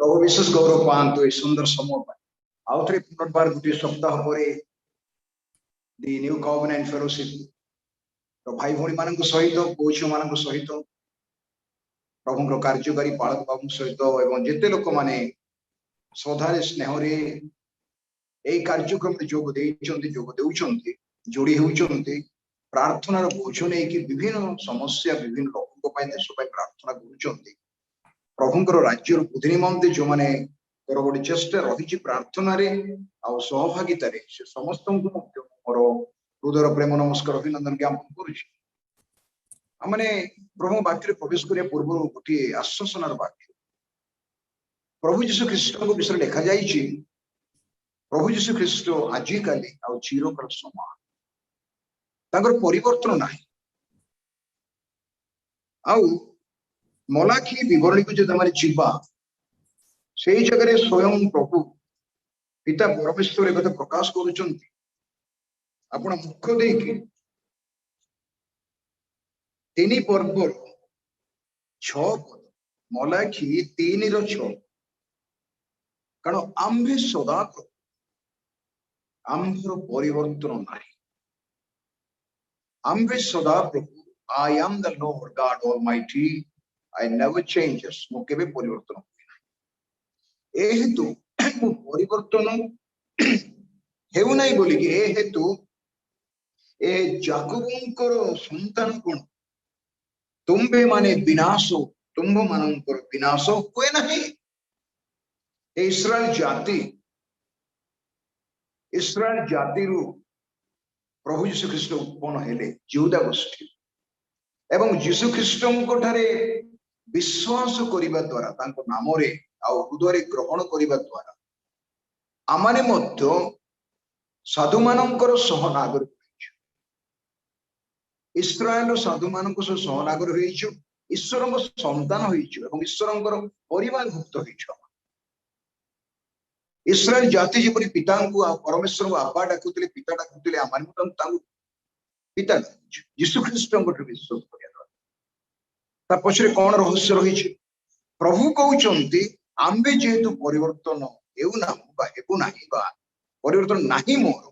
प्रभु विशेष गौरव पातु सुंदर समय आउ थे पुनर्बार गोटे सप्ताह पर दि न्यू कवेनेंट फेलोशिप तो भाई भौणी मान सहित पौ झी मान सहित प्रभु कार्यकारी पालक बाबू सहित एवं जिते लोक मैंने श्रद्धा स्नेह यही कार्यक्रम जोग दे जोड़ी होती प्रार्थनार बोझ नहीं कि विभिन्न समस्या विभिन्न लोक देश प्रार्थना कर प्रभुंर राज्य बुद्धि निमंते जो मैंने गोटे चेष्टा रही प्रार्थना सहभागित से समस्त मोर हृदय प्रेम नमस्कार अभिनंदन ज्ञापन करुने प्रभु वाक्य प्रवेश करने पूर्व गोटे आश्वासनार वाक्य प्रभु जीशु ख्रीष्ट विषय लिखा जाइए प्रभु जीशु ख्रीष्ट आजिकाली आ चिरकाल समान तांकर परिवर्तन नाही आउ मलाखी विवरणी को जो जीवा से जगह स्वयं प्रभु पिता परमेश्वर एक प्रकाश करुँच आपण मुख देकी तीन पर्व 6 पद मलाखी 3:6 कारण आम्भे सदा आम्भर परिवर्तन नाही आम्भे सदा प्रभु I am the Lord God Almighty I never changes मु केबे परिवर्तन ए हेतु मु परिवर्तन हेउ नाही बोली कि ए हेतु ए याकूबंकर संतान कोन तुम्बे माने विनाश तुम्भ मानंकर विनाश हुए नहीं इस्राएल जाति रु प्रभु जीशु ख्रीष्ट उत्पन्न हेले यहूदा गोष्ठी एवं जीशु ख्रीष्ट विश्वास करिबा द्वारा तांको नामरे आ हृदय ग्रहण करिबा द्वारा आमाने मध्य साधु मानकर सहनागरिक इस्राएल साधु मान सहनागरिक ईश्वर संतान ईश्वर परिवार भुक्त इस्राएल जाति जपरी पिता परमेश्वर को आबा डाकुले पिता डाकुले आम पिता यीशु ख्रीष्ट विश्वास कर पछरे कौन रहस्य रही प्रभु कहते आम्बे जेहेतु परिवर्तन परिवर्तन नहीं मोर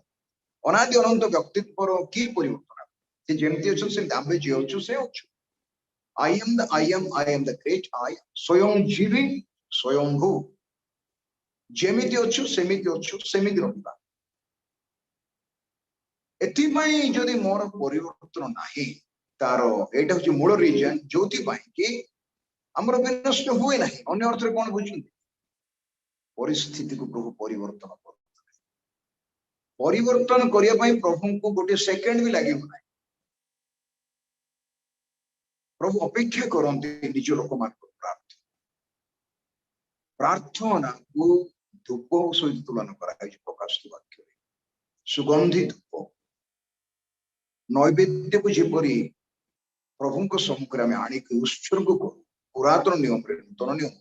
अनादि अनंत व्यक्तित्व की परिवर्तन जमती अच्छे आम्बे जे अच्छु से अच्छु I am the great I स्वयं जीवी स्वयंभू जेमिति अच्छु सेमिति रहिबा एथिपाई जदि मोर परिवर्तन नाही तार एटा होची मूल रीजन जोथि पाई कि हमर विनष्ट हुए नाही अन्य अर्थ रे कोन बुझुन परिस्थिति को प्रभु परिवर्तन करिया पाई प्रभु को गोटे सेकंड भी लागि नाही प्रभु अपेक्षा करंती निज लोक मान प्रार्थना को धूप सहित तुलन करा प्रकाश वाक्य सुगंधि धूप नैवेद्य को जेपरी प्रभु सम्मुखें आम आणिक उत्सर्ग करू पुरातन नियम नूतन नियम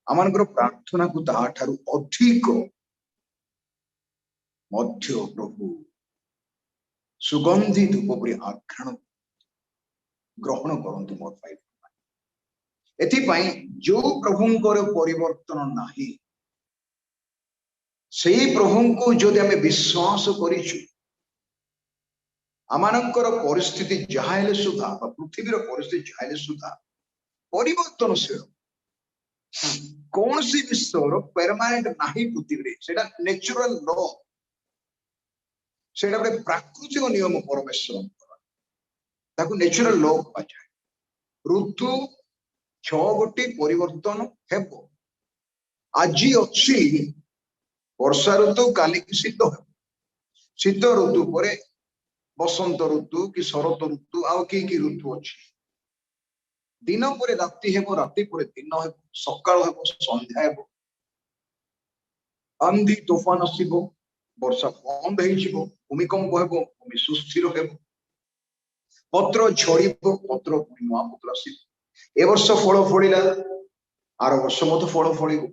आमर प्रार्थना को ताठारु अधिक मध्य प्रभु सुगंधि धूप परि आघ्राण ग्रहण करते मोर पाई एथिपाई जो प्रभुंकर परिवर्तन नाही सेही प्रभु को जदि आमे विश्वास करिछु आमानंकर परिस्थिति जहाले सुधा पृथ्वीर परिस्थिति जहाले सुधा परिवर्तनशील कौन सी विश्वर परमानेंट नाही पृथ्वी सेटा नेचुरल लॉ सेटा गोटे प्राकृतिक नियम परमेश्वर ताकू नेचुरल लॉ कहा जाए ऋतु 6 गोटी परिवर्तन हेबो आज अच्छी वर्षा ऋतु काली शीत शीत ऋतु पर बसंत ऋतु कि शरत ऋतु आउ कि ऋतु अच्छी दिन पर राति हेबो राति पर दिन हेबो सकाळ हेबो संध्या हेबो आंधी तूफान आसीबो वर्षा बंद हेजिबो भूमिकंप हेबो भूमि सुस्थिर हेबो पत्र झड़िबो पत्र पुणी नुआ पत्र आसीबो ए वर्ष फल फलिला आर वर्ष मत फल फलिबो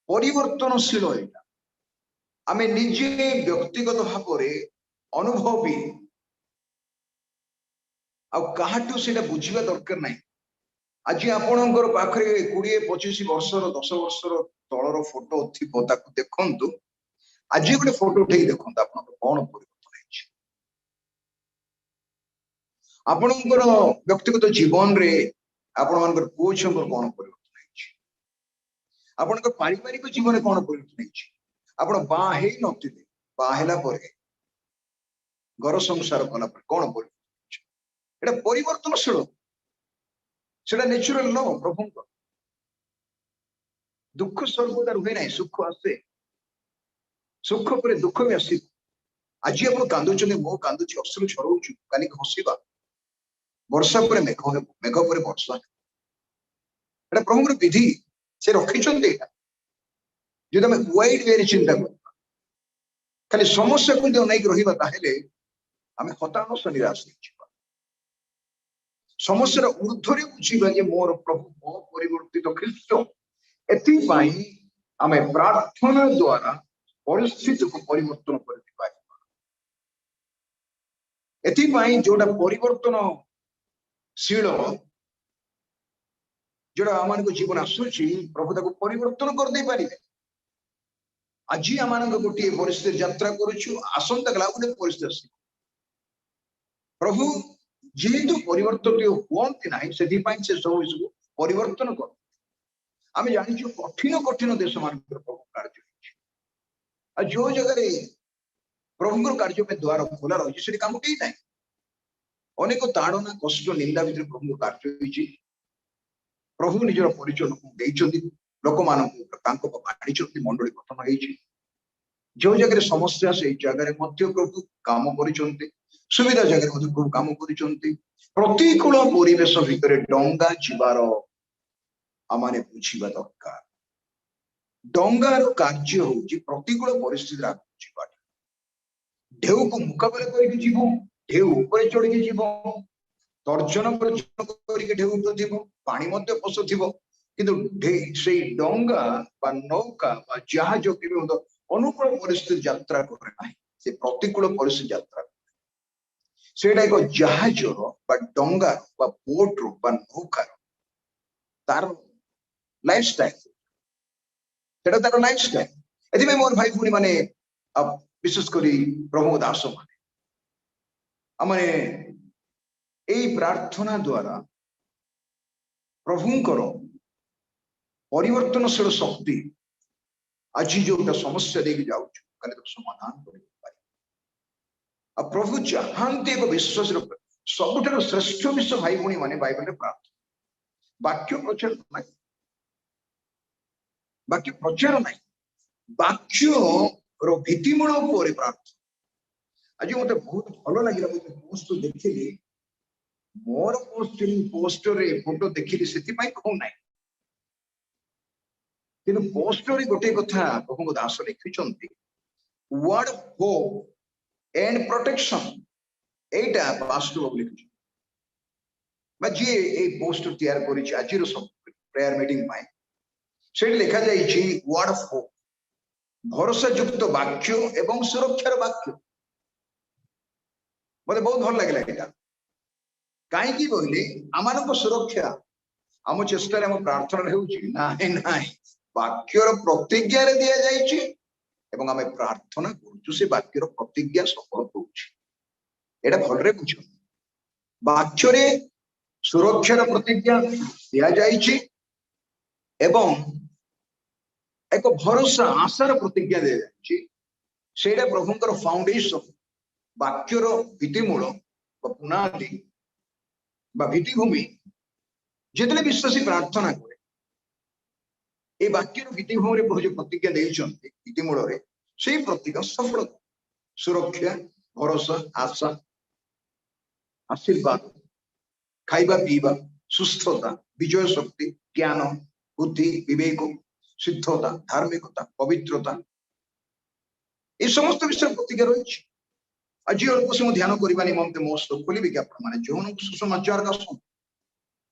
परिवर्तनशील एटा आमे निजे व्यक्तिगत भाव में अनुभवी आउ काहाटू सेटा बुझिबा दरकार नाही आज आपणकर पाखरे 20-25 वर्षर 10 वर्षर तलर फोटो थिबो ताकू देखंतु आज गोटे फोटो उठे देखंतु आपन कोन परिवर्तन है आपणकर व्यक्तिगत जीवन रे आपण मानकर पुओ छंगर कोन परिवर्तन है आपणकर पारिवारिक जीवन कोन परिवर्तन है आपण बा हे नथिले बा हेला परे घर संसार कला पर कोन परिवर्तन एटा परिवर्तनशील सेटा नेचुरल नो प्रभु दुख सर्वदा रुहे ना सुख आसे सुख पर दुख भी आसी आज आप कांदुचंदी मो कांदुची अश्रु झरौछु काली हसिबा वर्षा पर मेघ हे मेघ पर वर्षा एटा प्रभुर विधि से रखिचंदी जो हम वाइड वे चिंता कर खाली समस्या को जो नहीं रहिबा ताहेले आमे हताश निराश होइछबा समस्या ऊर्ध्वरे बुझीबा जे मोर प्रभु मो परिवर्तित ख्रीष्ट एथि पाई आमे प्रार्थना द्वारा परिस्थिति को परिवर्तन कर पारिबा एथि पाई जोडा परिवर्तन शील जोडा आमान को जीवन आसुची प्रभु ताको परिवर्तन कर दे पारिबे आज आमान को गोटे परिस्थिति यात्रा करूछु आसंता गला गोटे परिस्थिति प्रभु जेहेतु परिवर्तन हुअंती ना से सब परिवर्तन कर आम जानी कठिन कठिन देश मान प्रभु कार्य जो जगह प्रभु कार्य में द्वार खोला रही से कम कहीं ना अनेक ताड़ना कष्ट निंदा भर प्रभु कार्य प्रभु निजर परिचय लोक मान मंडली गठन हो जो जगह समस्या से जगह प्रभु काम कर सुविधा जगह प्रभु काम कर प्रतिकूल परिवेश भितर डंगा जीवार आमाने बुझीबा दरकार डंगार कार्य होची प्रतिकूल परिस्थिति आगुवा ढेउ को मुकाबला करके जीवो ढेउ ऊपर चढ़ के जीवो तर्जन करके ढेउ ऊपर जीवो पानी मध्य पशुथिबो किंतु से डंगा बा नौका बा जहाज के अनुकूल परिस्थिति यात्रा करे नाही से प्रतिकूल परिस्थिति यात्रा सेटा एक जहाज बा डंगा बा बोट रो बा नौका तार लाइफस्टाइल सेटा तार लाइफस्टाइल एथि में मोर भाई भूणी माने विशेष करी प्रभु दास माने आमने एई प्रार्थना द्वारा प्रभुंकर परिवर्तनशील शक्ति आज जो समस्या देके जाऊँ कल समाधान कर प्रभु चाहते एक विश्वास सबुठ श्रेष्ठ विश्व भाई भूणी माने बाइबल प्रार्थना वाक्य प्रचार ना वाक्य प्रचार ना वाक्य भित्तिमूल प्रार्थना आज मत बहुत भल लगे मुझे पोस्ट देखिली मोर पोस्टर फोटो देखिली से कहू ना कि पोस्टर गोटे कथा प्रभु दास लिखिं word hope and protection Etah pastor बाबू लिखि जी ए पोस्ट तैयार करिछि आज सब प्रेयर मीटिंग पाए से लिखा जाइछि वर्ड ऑफ होप भरोसा युक्त वाक्य एवं सुरक्षार वाक्य मते बहुत भल लागला एटा काहे कि बोले आमान को सुरक्षा आम चेष्टा रे आम प्रार्थना हेउछि नाही नाही वाक्यर प्रतिज्ञा रे दिया जाइछि एवं आम प्रार्थना करूँ से वाक्यर प्रतिज्ञा सफल होटा भलरे बुझ वाक्य सुरक्षार प्रतिज्ञा दिया जाइछि एवं एक भरोसा आशार प्रतिज्ञा दिया जाइछि सेटा प्रभुंकर फाउंडेशन वाक्यर भित्तिमूल पुनादि भित्तिभूमि जितने विश्वासी प्रार्थना करे ए वाक्यर भित्तिभूमि प्रभु जो प्रतिज्ञा देइछन्ति भित्तिमूल रे से प्रतिज्ञा सफल सुरक्षा भरोसा आशा आशीर्वाद खाइबा पीवा सुस्थता विजय शक्ति ज्ञान बुद्धि विवेक सिद्धता धार्मिकता पवित्रता ये समस्त विषय प्रतिज्ञा रही आज अल्प समय ध्यान करने निमंते मो खोलि कि आपने जो सुसमाचार का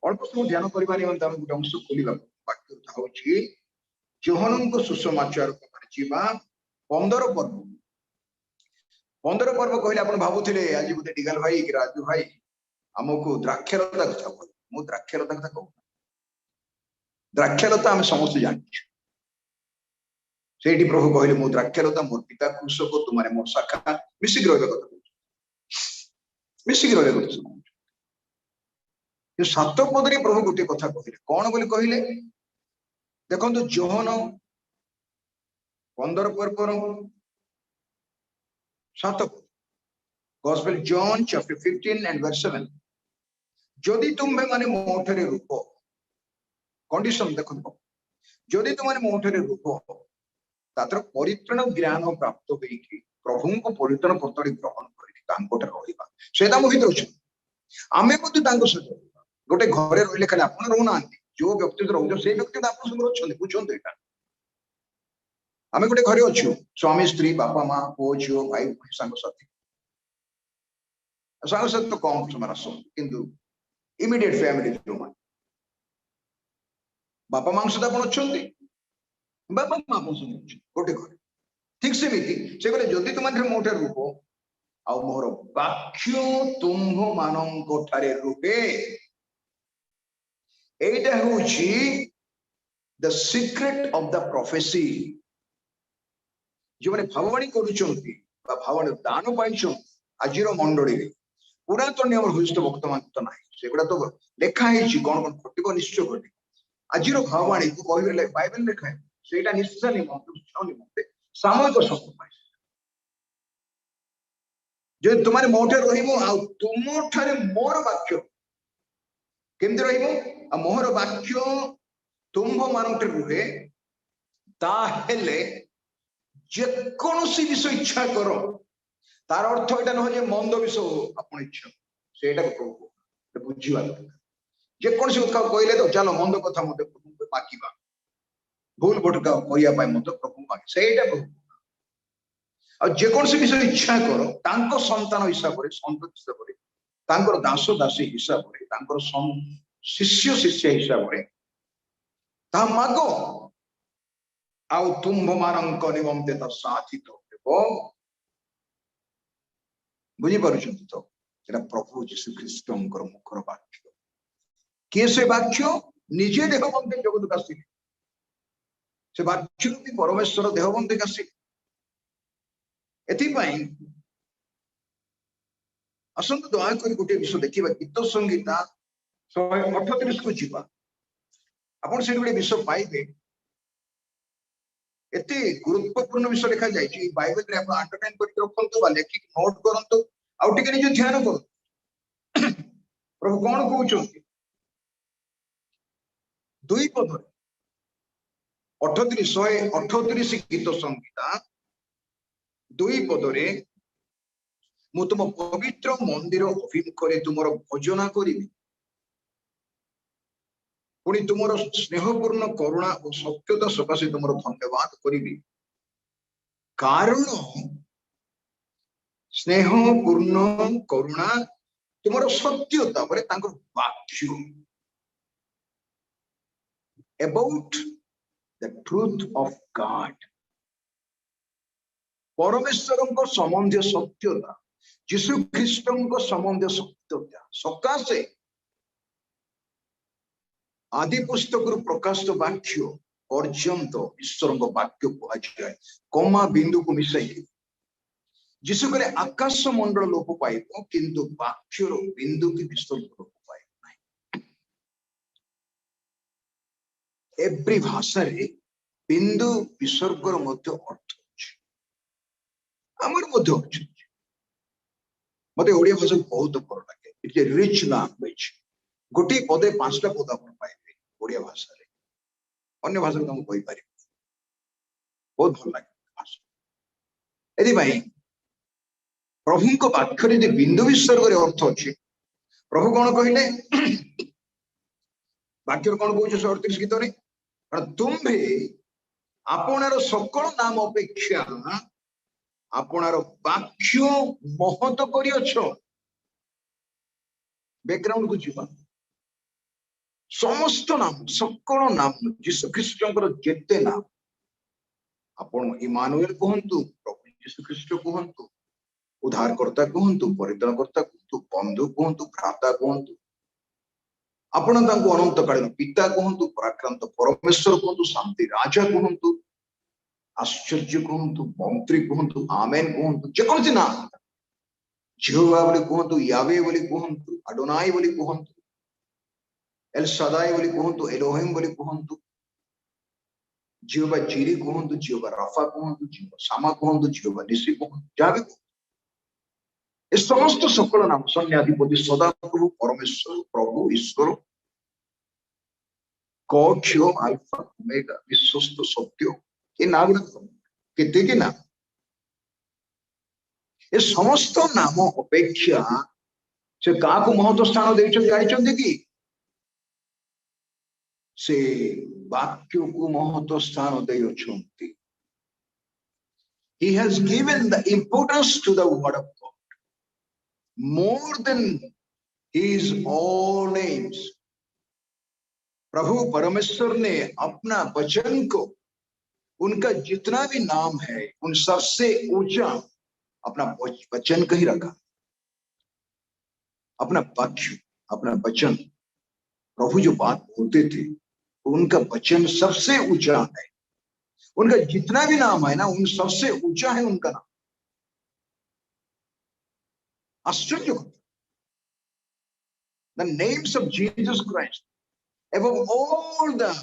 अल्प समय ध्यान करने निमंते आम गोटे अंश खोलवा वाक्य हूँ जोहन को सुसमाचार 15 पर्व कहले आप भावुले आज गोटे डिगाल भाई कि राजू भाई आमको द्राक्षालता कथा मु द्राक्षालता कथा कहूँ द्राक्षालता आम समस्त जान से प्रभु कहले मो द्राक्षालता मोर पिता कृषक तुम मोर शाखा मिसिक मिसिक सात पदरे प्रभु गोटे कथा कहले कौन बोली कहले देखो Johan 15 7 Gospel John chapter 15 and verse 7 जदि तुम्हें माने मोठरे रूप कंडीशन देखो जदि तुम मोठरे रूप तातर परित्रण ज्ञान प्राप्त होइकी प्रभु को परित्रण पत्र ग्रहण करके रहा सेटा मो भीतर अछि आमे मते तांको सहित गोटे घरे रहिले खाली आपण रहना जो व्यक्ति रहउछ से व्यक्ति आपण संग रहछन बुझंत एटा आमे गोटे घरे अछु स्वामी स्त्री बापा मां पो झियो भाई संग साथी संग साथी तो कम समय आसो किंतु इमीडिएट फैमिली जो बापा मां सहित आपण अछंती बापा मां आपण संग गोटे घरे ठीक से मिति से बोले जदि तुम मोटे रूप आ मोर वाक्य तुम्भ मानंको ठारे रूपे एटा होची the secret of the prophecy जो माने भगवानी करूचंती बा भगवान दान पाइछो आजिर मंडली रे पुरातन नियम हुस्त भक्त मान तो नाही सेगुडा तो लेखा हेची कोन कोन घटिबो निश्चय घटि आजिर भगवानी को कहले बाइबल लेखा है सेटा निश्चय निमंते सामूहिक संकल्प जो तुम्हारे मोठे रहिबो आ तुम ठारे मोर वाक्य केमते रहिबो आ मोर वाक्य तुम्भ मानटे रुहे ताहेले जे कोनोसी विषय इच्छा करो तार अर्थ एटा न जे मंद विषय आपण इच्छा सेटा को बुझिबा जे कोनोसी कथा कहले तो चलो मंद कथा मते प्रभु मागिबा भूल भटका करिया पाए मते प्रभु मागे सेटा और जेकोसी विषय इच्छा करो तांको संतान हिसाब रे संतति हिसाब रे तांकर दास दासी हिसाब रे तांकर शिष्य शिष्य हिसाब रे ता मागो आउ तुम्भ मानंक निमंते त साधित हेबो बुझी पारुछंती तो एटा प्रभु यीशु ख्रीष्टंकर मुखर वाक्य के से वाक्य निजे देहबंते जगत आसी से वाक्य रूपी परमेश्वर देहबंते आसी एथिपाई असंत दयाक गोटे विषय देखा गीत संगीता 138 को जीवा आपण से गोटे विषय पाइबे एते गुरुत्वपूर्ण विषय लिखा जाय बाइबल रे आपण अंडरलाइन करके रखंतु बा लेखि नोट करंतु आ टिके निज ध्यान करू प्रभु कोन कहउछंती 2 पद 38 गीत संगीता 2 पदरे मु तुम पवित्र मंदिर अभिमुखरे तुमर भोजना करी पुणी तुमर स्नेहपूर्ण करुणा और सत्यता सकाशे तुमर धन्यवाद करी कारण स्नेहपूर्ण करुणा तुमर सत्यता परे तांकर वाक्य about the truth of God परमेश्वर संबंधी सत्यता यीशु ख्रीष्ट संबंधी सत्यता सकाशे आदि पुस्तक प्रकाशित वाक्य पर्यंत ईश्वर वाक्य कहुए कमा बिंदु को मिसाई यीशु कहले आकाश मंडल लोप पाइब किंतु वाक्यर बिंदु की विसर्ग लोप पाइब एवरी भाषा रे बिंदु विसर्गर मध्य अर्थ आमर मध्य अछि मते ओडिया भाषा बहुत भल लागे इट्स ए रिच लैंग्वेज गोटी पदे 5टा पद आपण पाइबे ओडिया भाषा रे अन्य भाषा तुम कहि पारि बहुत भल लागे भाषा एदि भाई प्रभु को वाक्य रे बिंदु विसर्ग रे अर्थ अछि प्रभु कोन कहिले वाक्य कोन कहउछ 38 गीत रे तुम्भे आपनार सकल नाम अपेक्षा आपनार वाक्य महत करियछ बैकग्राउंड को जीवा समस्त नाम सकल नाम यीशु ख्रीष्टंकर जेते नाम आपण इमानुएल कहंतु प्रभु यीशु ख्रीष्ट कहंतु उद्धारकर्ता कहंतु परित्राणकर्ता कहंतु बंधु कहंतु भ्राता कहंतु आपण तांको अनंत कालीन पिता कहतु, पराक्रांत परमेश्वर कहतु, शांति राजा कहतु, आश्चर्य कहतु, मंत्री कहतु, आमेन कहतु, जेकोसी नाम यहोवा बोली कहतु, यावे बोली कहतु, अडोनाई बोली कहतु, एल सदाई बोली कहतु, एलोहिम बोली कहतु, यहोवा जीरी कहतु, यहोवा राफा कहतु, यहोवा सामा कहतु, यहोवा निसी कहतु, जहाँ भी ए समस्त सकल नाम सैन्याधिपति सदाप्रभु परमेश्वर प्रभु ईश्वर कक्ष अल्फा ओमेगा विश्वस्त सत्य ये ना गुड़ा केते के नाम ए समस्त नाम अपेक्षा से काकु महत्व स्थान देइछन जानिछन कि से वाक्य को महत्व स्थान देइछन्ति. He has given the importance to the word of God more than his all names. प्रभु परमेश्वर ने अपना वचन को उनका जितना भी नाम है उन सबसे ऊंचा अपना वचन का ही रखा. अपना वाक्य अपना वचन प्रभु जो बात बोलते थे उनका वचन सबसे ऊंचा है. उनका जितना भी नाम है ना उन सबसे ऊंचा है उनका नाम. आश्चर्य. The names of Jesus Christ above all the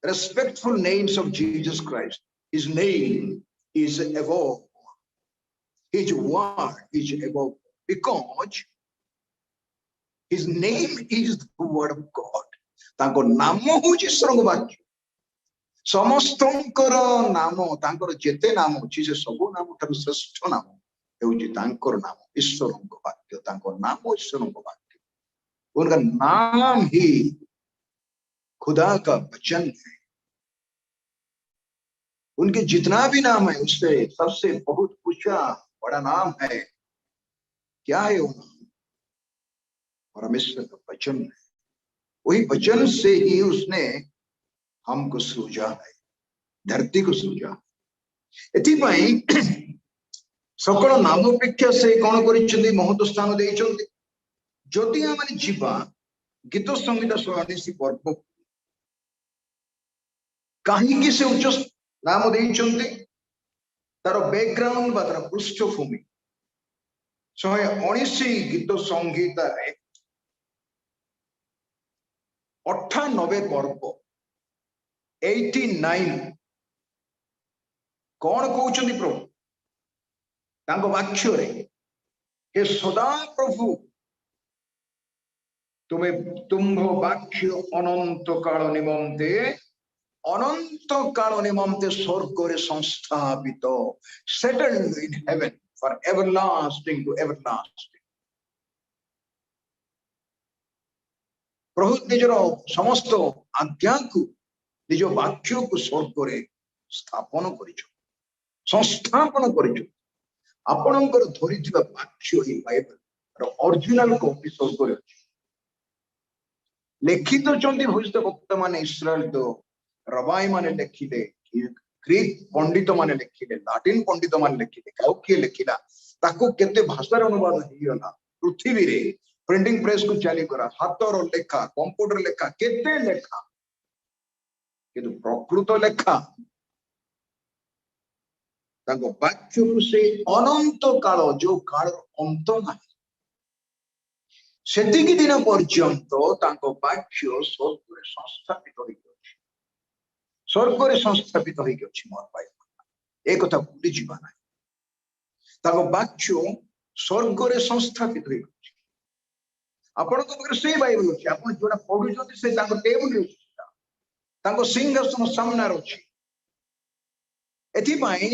respectful names of Jesus Christ, his name is above, his word is above, because his name is the word of God. तांको नामो होची सर्व वाक्य. समस्तंकर नाम तांकर जेते नाम होची से सब नाम तार श्रेष्ठ नाम होची तांकर नाम ईश्वरଙ୍କ वाक्य. तांको नाम ईश्वरଙ୍କ वाक्य. उनका नाम ही खुदा का वचन है. उनके जितना भी नाम है उससे सबसे बहुत ऊंचा बड़ा नाम है. क्या है वो नाम? परमेश्वर का वचन है. वही वचन से ही उसने हमको सृजा है, धरती को सृजा. एथिपाई सकल नाम अपेक्षा से कौन करिछन्ति महत्व स्थान देइछन्ति. जदि आमे जीवा गीत संगीत 119 पर्व कहीं से उच्च नाम देइछन्ति तार बैकग्राउंड बा तार पृष्ठभूमि 119 गीत संगीत रे 98 पर्व 89 कौन कहउछन्ति प्रभु तांको वाक्य रे हे सदा प्रभु तुम्हें तुम्भो वाक्य अनंत काल निमंते अनंत काल निमंते स्वर्ग रे संस्थापित settled in heaven for everlasting to everlasting. प्रभु निजर समस्त आज्ञा को निज वाक्य को स्वर्ग रे स्थापन करिछ संस्थापन करिछ. आपणकर धरिथिबा वाक्य ही बाइबल रो ओरिजिनल कॉपी स्वर्ग रे अछि. लिखित चंदी भविष्य वक्ता माने इस्राएल तो रबाई माने लिखिले, ग्रीक पंडित माने लिखिले, लाटिन पंडित माने लिखिले. काउ के लिखिला ताको केते भाषा रे अनुवाद हियला. पृथ्वी रे प्रिंटिंग प्रेस को चाली करा हाथर लेखा कंप्यूटर लेखा केते लेखा किंतु प्रकृत लेखा ताको वाक्य को से अनंत काल जो काल अंत नाही सेतिकी दिन पर्यंत ताको वाक्य स्वर्ग रे संस्थापित होई अछि. स्वर्ग रे संस्थापित होई अछि. मोर भाई एक कथा भूली जीवा नाही. ताको वाक्य स्वर्ग रे संस्थापित होई अछि. आपण को बगर से बाइबल अछि. आपण जोडा पढु जति से ताको टेबल अछि. ताको सिंहासन सामने अछि. एथि भाई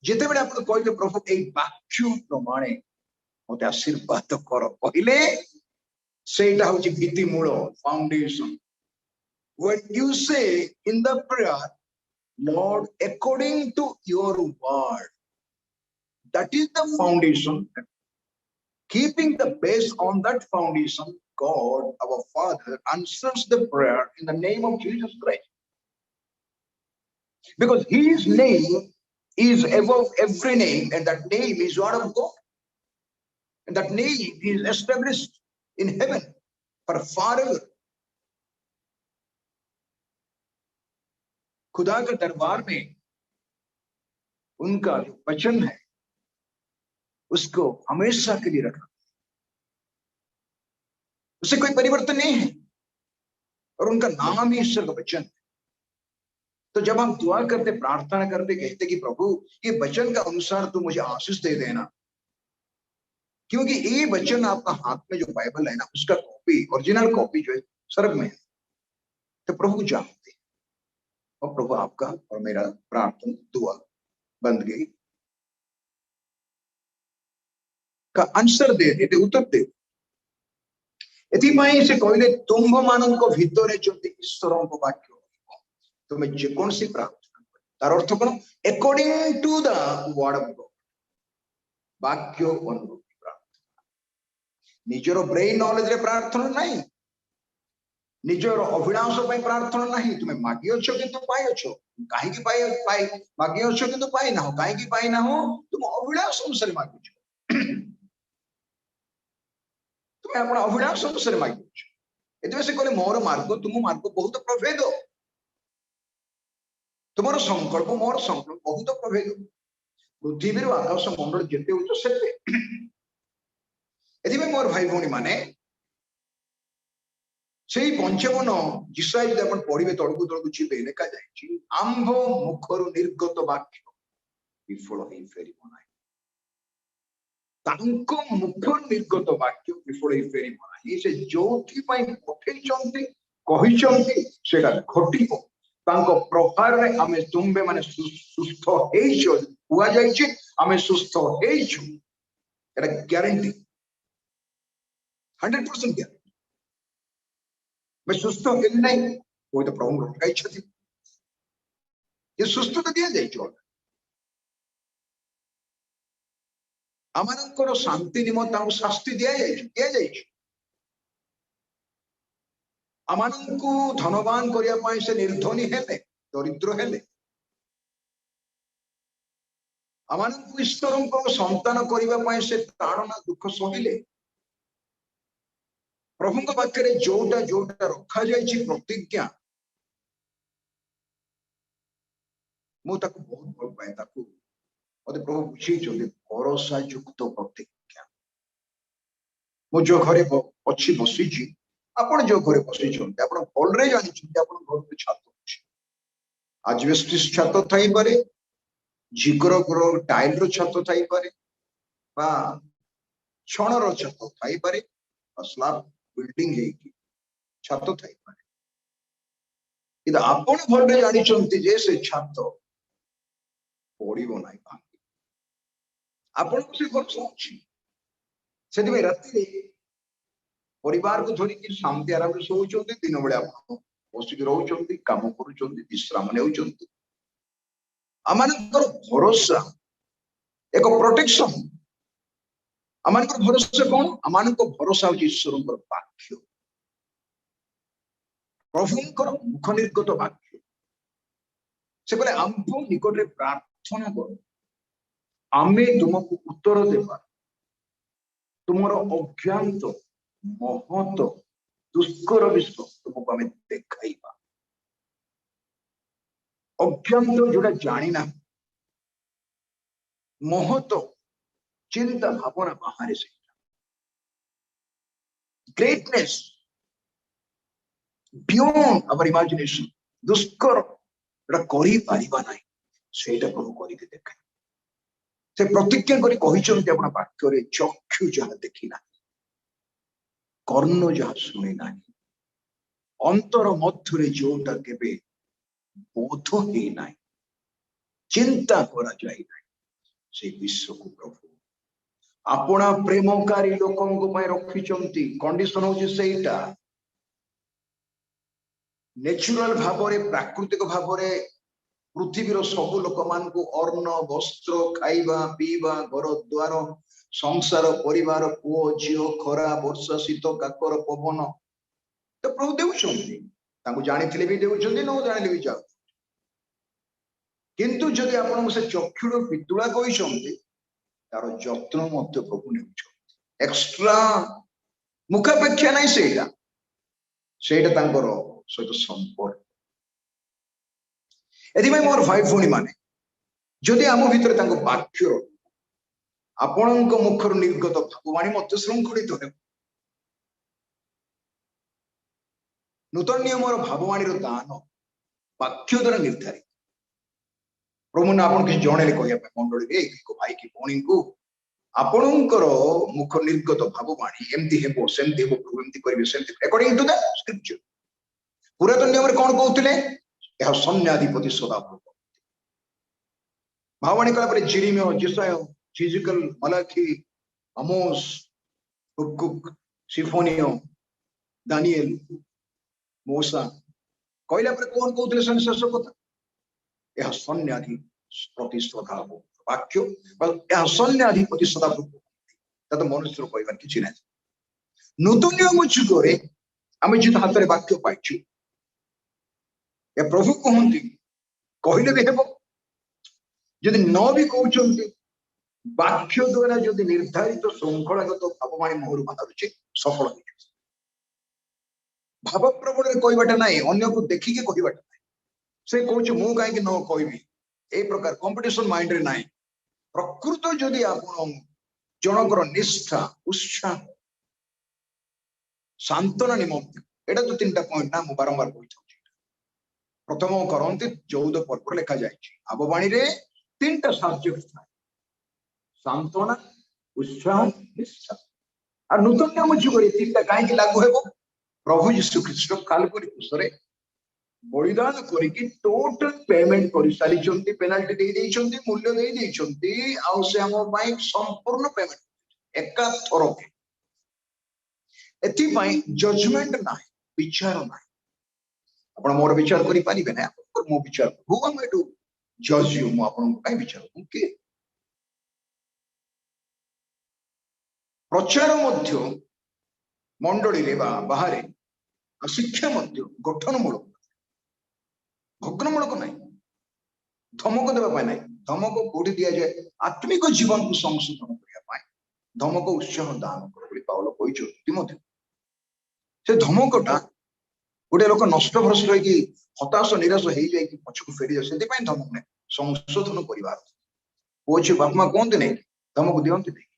जेते बेले आपण कहले प्रभु ए वाक्य प्रमाणे मते आशीर्वाद कर कहले सेटा होची भित्ति मूल foundation. When you say in the prayer, Lord, according to your word, that is the foundation. Keeping the base on that foundation, God, our Father, answers the prayer in the name of Jesus Christ. Because his name is above every name, and that name is Word of God. And that name is established in heaven. पर forever खुदा के दरबार में उनका जो वचन है उसको हमेशा के लिए रखना, उससे कोई परिवर्तन नहीं है, और उनका नाम ही ईश्वर का वचन है। तो जब हम दुआ करते, प्रार्थना करते, कहते कि प्रभु ये वचन का अनुसार तू मुझे आशीष दे देना, क्योंकि ये वचन आपका हाथ में जो बाइबल है ना, उसका कॉपी, ओरिजिनल कॉपी जो है स्वर्ग में है। तो प्रभु जानते, और प्रभु आपका और मेरा प्रार्थना दुआ बन गई का आंसर दे देते, उत्तर दे। एथिपाई से कहले तुम्भ मानक भितरे जदि ईश्वरଙ୍କ वाक्य तुम जेकोसी प्रार्थना तार अर्थ कोन, according to the word of God, वाक्य अनुरूप प्रार्थना। निजर ब्रेन नॉलेज रे प्रार्थना नहीं, निजर अभिलाष पे प्रार्थना नहीं। तुम मागी अच्छो किंतु पाई अच्छो, काहे की पाई मागी अच्छो किंतु पाई ना हो, काहे की पाई ना हो, तुम अभिलाष अनुसार मागी छो, तुम अपन अभिलाष अनुसार मागी छो। एतबे से कहले मोर मार्ग तुम मार्ग बहुत प्रभेद, तुमर संकल्प मोर संकल्प बहुत प्रभेद, पृथ्वी आकाश मंडल जेते हो सेते। एतबे मोर भाई भौणी माने सेई पंचवन जिसाई जदि आपण पढ़िबे तळकु तळकु छिबे लेखा जायछि, आंभ मुखरु निर्गत वाक्य विफल हेई फेरिबो नाही। तांको मुखरु निर्गत वाक्य विफल हेई फेरिबो नाही। से जोथि पई पठेइचंती कहिचंती सेटा घटिबो। तांको प्रभाव रे आमे तुम्बे माने सुस्थ हेइछो, हुआ जायछि आमे सुस्थ हेइछु, एटा ग्यारंटी, 100% ग्यारंटी। मैं सुस्थ हेली नहीं, वो तो प्रभु रटकाई छथि, ये सुस्थ तो दिया जाय छ। आमानकर शांति निमंत तांको शास्ति दिया जाय छ। आमानकु धनवान करिया पई से निर्धनी हेले, दरिद्र हेले। आमानकु ईश्वरंको संतान करिवा पई से ताड़ना दुख सहिले। प्रभु पाखे जोटा जोटा रखा जाए प्रतिज्ञा, मुझे बहुत भल पाए, मत प्रभु बुझे भरोसा युक्त प्रतिज्ञा। मु जो घरे अच्छी बसी, आपण जो घरे बसी भल जानी घर छात अच्छे, आजबेस्टस छात थी पारे, झिगर घर टाइल छात थी पारे, क्षण छात थी पारे, स्लाब बिल्डिंग है छात थी पारे, कि आपण भल जानी जे से छात पड़ो ना, आपन को से भरोसा अच्छी। से राति परिवार को धरिक शांति आराम से शोचते, दिन बेले आप बसिक रोचंती, काम करुचंती, विश्राम नेउचंती। आमानकर भरोसा एक प्रोटेक्शन, आमानकर भरोसा कौन, आमानकर भरोसा होची ईश्वरंकर वाक्य, प्रभुंकर मुख निर्गत वाक्य। से कहले आम्भो निकट रे प्रार्थना कर, आमे तुमको उत्तर देवा, तुमर अज्ञात महत दुष्कर विश्व तुमको आमे देखाइबा। अज्ञात जोड़ा जानी ना, महत चिंता भावना बाहर से, ग्रेटनेस बियॉन्ड आवर इमेजिनेशन, दुष्कर करी पारिबा नाही, सेटा प्रभु करी के देखाइ। से प्रतिज्ञा करी कहिचंती आपण वाक्य रे, चक्षु जहा देखि ना, कर्ण जहा सुनि ना, अंतर मध्य रे जोटा केबे बोध हे ना, चिंता करा जाय ना, से विश्व को प्रभु आपना प्रेमकारी लोकंको पय रखिचंती। कंडीशन होची सेटा, नेचुरल भावरे, प्राकृतिक भावरे पृथ्वीर सब लोक मान को अन्न वस्त्र खाइबा पीवा घर द्वार संसार परिवार पुओ झियो खरा वर्षा शीत काकर पवन तो प्रभु देउछंती। तांको जानिथिले भी देउछंती, न जानिले भी जाउ। किंतु जदि आपण से चक्षुर पितुळा कहिसंती, तार जत्न मध्य प्रभु नेउछंती। एक्स्ट्रा मुखापेक्षा नहीं सेटा, ସେଇଟା ତାଙ୍କର ସହିତ ସମ୍ପର୍କ। ଏଥିପାଇଁ ମୋର ଭାଇ ଭଉଣୀ ମାନେ ଯଦି ଆମ ଭିତରେ ତାଙ୍କ ବାକ୍ୟ ଆପଣଙ୍କ ମୁଖରୁ ନିର୍ଗତ ଭାବବାଣୀ ମଧ୍ୟ ଶୃଙ୍ଖଳିତ ହେବ। ନୂତନ ନିୟମର ଭାବବାଣୀର ଦାନ ବାକ୍ୟ ଦ୍ୱାରା ନିର୍ଦ୍ଧାରିତ। ପ୍ରଭୁ ନା ଆପଣ କିଛି ଜଣେଇଲେ କହିବା ପାଇଁ ମଣ୍ଡଳୀରେ ଭାଇ କି ଭଉଣୀଙ୍କୁ ଆପଣଙ୍କର ମୁଖ ନିର୍ଗତ ଭାବବାଣୀ ଏମିତି ହେବ ସେମିତି ହେବ, ପ୍ରଭୁ ଏମିତି କରିବେ ସେମିତି ଆକର୍ଡିଂ ଟୁ ଦ ସ୍କ୍ରିପଚର। ପୁରାତନ ନିୟମରେ କଣ କହୁଥିଲେ? ଏହା ସୈନ୍ୟାଧିପତି ସଦାପ୍ରଭୁ। ଭାବବାଣୀ କଲା ପରେ ଜିରିମିୟ, ଯେଶାୟ, ହିଜକେଲ, ମଲାଖି, ଆମୋସ, ହୁବକୁକ, ସିଫୋନିୟ, ଦାନିଏଲ, ମୋସା କହିଲା ପରେ କଣ କହୁଥିଲେ? ଶେଷ କଥା, ଏହା ସୈନ୍ୟାଧିପତି ସଦାପ୍ରଭୁ ବାକ୍ୟ, ଏହା ସୈନ୍ୟାଧିପତି ସଦାପ୍ରଭୁ। ତା ତ ମନୁଷ୍ୟର କହିବାର କିଛି ନାହିଁ। ନୂତନ ନିୟମ ଯୁଗରେ ଆମେ ଯେତେ ହାତରେ ବାକ୍ୟ ପାଇଛୁ, ଏ ପ୍ରଭୁ କହନ୍ତି କହିଲେ ବି ହେବ, ଯଦି ନ ବି କହୁଛନ୍ତି ବାକ୍ୟ ଦ୍ୱାରା ଯଦି ନିର୍ଦ୍ଧାରିତ ଶୃଙ୍ଖଳାଗତ ଭାବବାଣୀ ମୁହଁରୁ ବାହାରୁଛି ସଫଳ ହେଇଯିବ। ଭାବ ପ୍ରବଣରେ କହିବାଟା ନାହିଁ, ଅନ୍ୟକୁ ଦେଖିକି କହିବାଟା ନାହିଁ। ସେ କହୁଛି ମୁଁ କାହିଁକି ନ କହିବି, এই ପ୍ରକାର କମ୍ପିଟିସନ ମାଇଣ୍ଡରେ ନାହିଁ। ପ୍ରକୃତ ଯଦି ଆପଣ ଜଣଙ୍କର ନିଷ୍ଠା, ଉତ୍ସାହ, ସାନ୍ତ୍ୱନା ନିମନ୍ତେ, ଏଇଟା ତ ତିନିଟା ପଏଣ୍ଟ ନା, ମୁଁ ବାରମ୍ବାର କହିଥାଉଛି। ପ୍ରଥମ କରନ୍ତି 14 ପର୍ବରେ ଲେଖା ଯାଇଛି ଭାବବାଣୀରେ ତିନିଟା ସବଜେକ୍ଟ ଥାଏ, ସାନ୍ତ୍ୱନା, ଉତ୍ସାହ, ନିଷ୍ଠା। আর নূতন নিয়ম যুগরে তিনটা কাহিଁକି লাগু ହେବ? প্রভু যীশু খ্রিস্ট কালবরি ক্রুশରେ বলিদান করিকি টোটাল পেমেন্ট କରି ସାରିଛନ୍ତି, ପେନାଲ୍ଟି ଦେଇ ଦେଇଛନ୍ତି, ମୂଲ୍ୟ ଦେଇ ଦେଇଛନ୍ତି, ଆଉ ସେ ଆମ ପାଇଁ ସମ୍ପୂର୍ଣ୍ଣ ପେମେଣ୍ଟ ଏକା ଥରକେ। ଏଥିପାଇଁ ଜଜମେଣ୍ଟ ନାହିଁ, ବିଚାର ନାହିଁ। ଆପଣ ମୋର ବିଚାର କରିପାରିବେ ନା, ଆପଣଙ୍କର ମୋ ବିଚାର ହୁ ଆମେ ଏଠୁ ଜଜ୍ ୟୁ, ମୁଁ ଆପଣଙ୍କୁ କାହିଁ ବିଚାର ମୁଁ କିଏ? ପ୍ରଚାର ମଧ୍ୟ ମଣ୍ଡଳୀରେ ବା ବାହାରେ ଶିକ୍ଷା ମଧ୍ୟ ଗଠନମୂଳକ, ଭଗ୍ନମୂଳକ ନାହିଁ, ଧମକ ଦେବା ପାଇଁ ନାହିଁ। ଧମକ କୋଉଠି ଦିଆଯାଏ? ଆତ୍ମିକ ଜୀବନକୁ ସଂଶୋଧନ କରିବା ପାଇଁ ଧମକ ଉତ୍ସାହ ଦାନ କର ବୋଲି ପାଉଲ କହିଛନ୍ତି ମଧ୍ୟ। ସେ ଧମକଟା ଗୋଟେ ଲୋକ ନଷ୍ଟ ଭ୍ରଷ୍ଟ ହେଇକି ହତାଶ ନିରାଶ ହେଇଯାଇକି ପଛକୁ ଫେରିଯାଏ, ସେଥିପାଇଁ ଧମକ ନାହିଁ, ସଂଶୋଧନ କରିବାର। ପୁଅ ଝିଅ ବାପା ମା କୁହନ୍ତି ନାହିଁ, ଧମକ ଦିଅନ୍ତି ନାହିଁ।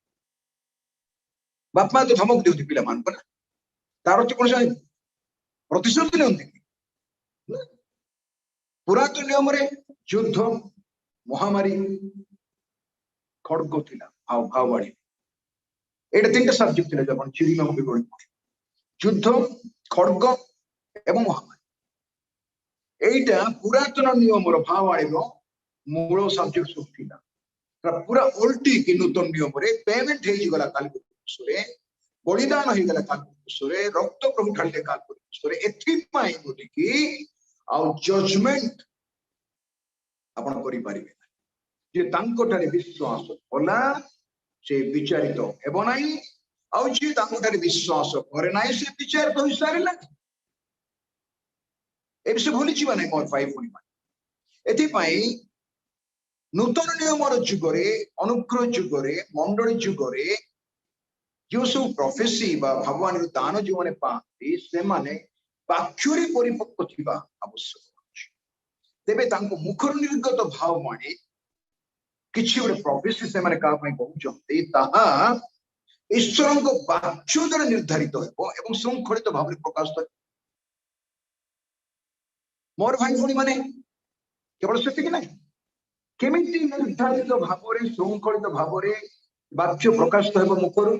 ବାପା ମା ତ ଧମକ ଦିଅନ୍ତି ପିଲାମାନଙ୍କୁ ନା, ତାର ଅର୍ଥ କଣ? ପ୍ରତିଶୋଧ ନିଅନ୍ତି। ପୁରାତନ ନିୟମରେ ଯୁଦ୍ଧ, ମହାମାରୀ, ଖଡ୍ଗ ଥିଲା, ଆଉ ଭାବବାଣୀ, ଏଇଟା ତିନିଟା ସବଜେକ୍ଟ ଥିଲା। ଆପଣ ଚିରିମିୟ ବି ପଢି, ଯୁଦ୍ଧ, ଖଡ୍ଗ ଏବଂ ମହାମାରୀ, এইটা ପୁରାତନ ନିୟମର ଭାବବାଣୀର ମୂଳ ସବଜେକ୍ଟ ସବୁ ଥିଲା। ପୁରା ଓଲଟି କି ନୂତନ ନିୟମରେ ପେମେଣ୍ଟ ହେଇଗଲା କାଲବରୀ କ୍ରୁଶରେ, ବଳିଦାନ ହେଇଗଲା କାଲବରୀ କ୍ରୁଶରେ, ରକ୍ତ ପ୍ରଭୁ ଢାଳିଲେ କାଲବରୀ କ୍ରୁଶରେ। ଏଥିପାଇଁ ବୋଲିକି ଆଉ ଜଜମେଣ୍ଟ ଆପଣ କରିପାରିବେ ନାହିଁ। ଯେ ତାଙ୍କଠାରେ ବିଶ୍ୱାସ କଲା ସେ ବିଚାରିତ ହେବ ନାହିଁ, ଆଉ ଯିଏ ତାଙ୍କଠାରେ ବିଶ୍ୱାସ କରେ ନାହିଁ ସେ ବିଚାରିତ ହୋଇସାରିଲା। ଏ ବିଷୟ ଭୁଲିଯିବା ନାହିଁ ମୋର ଭାଇ ଭଉଣୀ ମାନେ। ଏଥିପାଇଁ ନୂତନ ନିୟମର ଯୁଗରେ, ଅନୁଗ୍ରହ ଯୁଗରେ, ମଣ୍ଡଳୀ ଯୁଗରେ ଯେଉଁ ସବୁ ପ୍ରଫେସି ବା ଭାବବାଣୀର ଦାନ ଯେଉଁମାନେ ପାଆନ୍ତି, ସେମାନେ ବାକ୍ୟରେ ପରିପକ୍ୱ ଥିବା ଆବଶ୍ୟକ ଅଛି। ତେବେ ତାଙ୍କ ମୁଖରୁ ନିର୍ଗତ ଭାବବାଣୀ କିଛି ଗୋଟେ ପ୍ରଫେସି ସେମାନେ କାହା ପାଇଁ କହୁଛନ୍ତି, ତାହା ଈଶ୍ୱରଙ୍କ ବାକ୍ୟ ଦ୍ୱାରା ନିର୍ଦ୍ଧାରିତ ହେବ ଏବଂ ଶୃଙ୍ଖଳିତ ଭାବରେ ପ୍ରକାଶିତ ହେବ। ମୋର ଭାଇ ଭଉଣୀ ମାନେ, କେବଳ ସେତିକି ନାହିଁ, କେମିତି ନିର୍ଦ୍ଧାରିତ ଭାବରେ ଶୃଙ୍ଖଳିତ ଭାବରେ ବାକ୍ୟ ପ୍ରକାଶିତ ହେବ ମୁଖରୁ?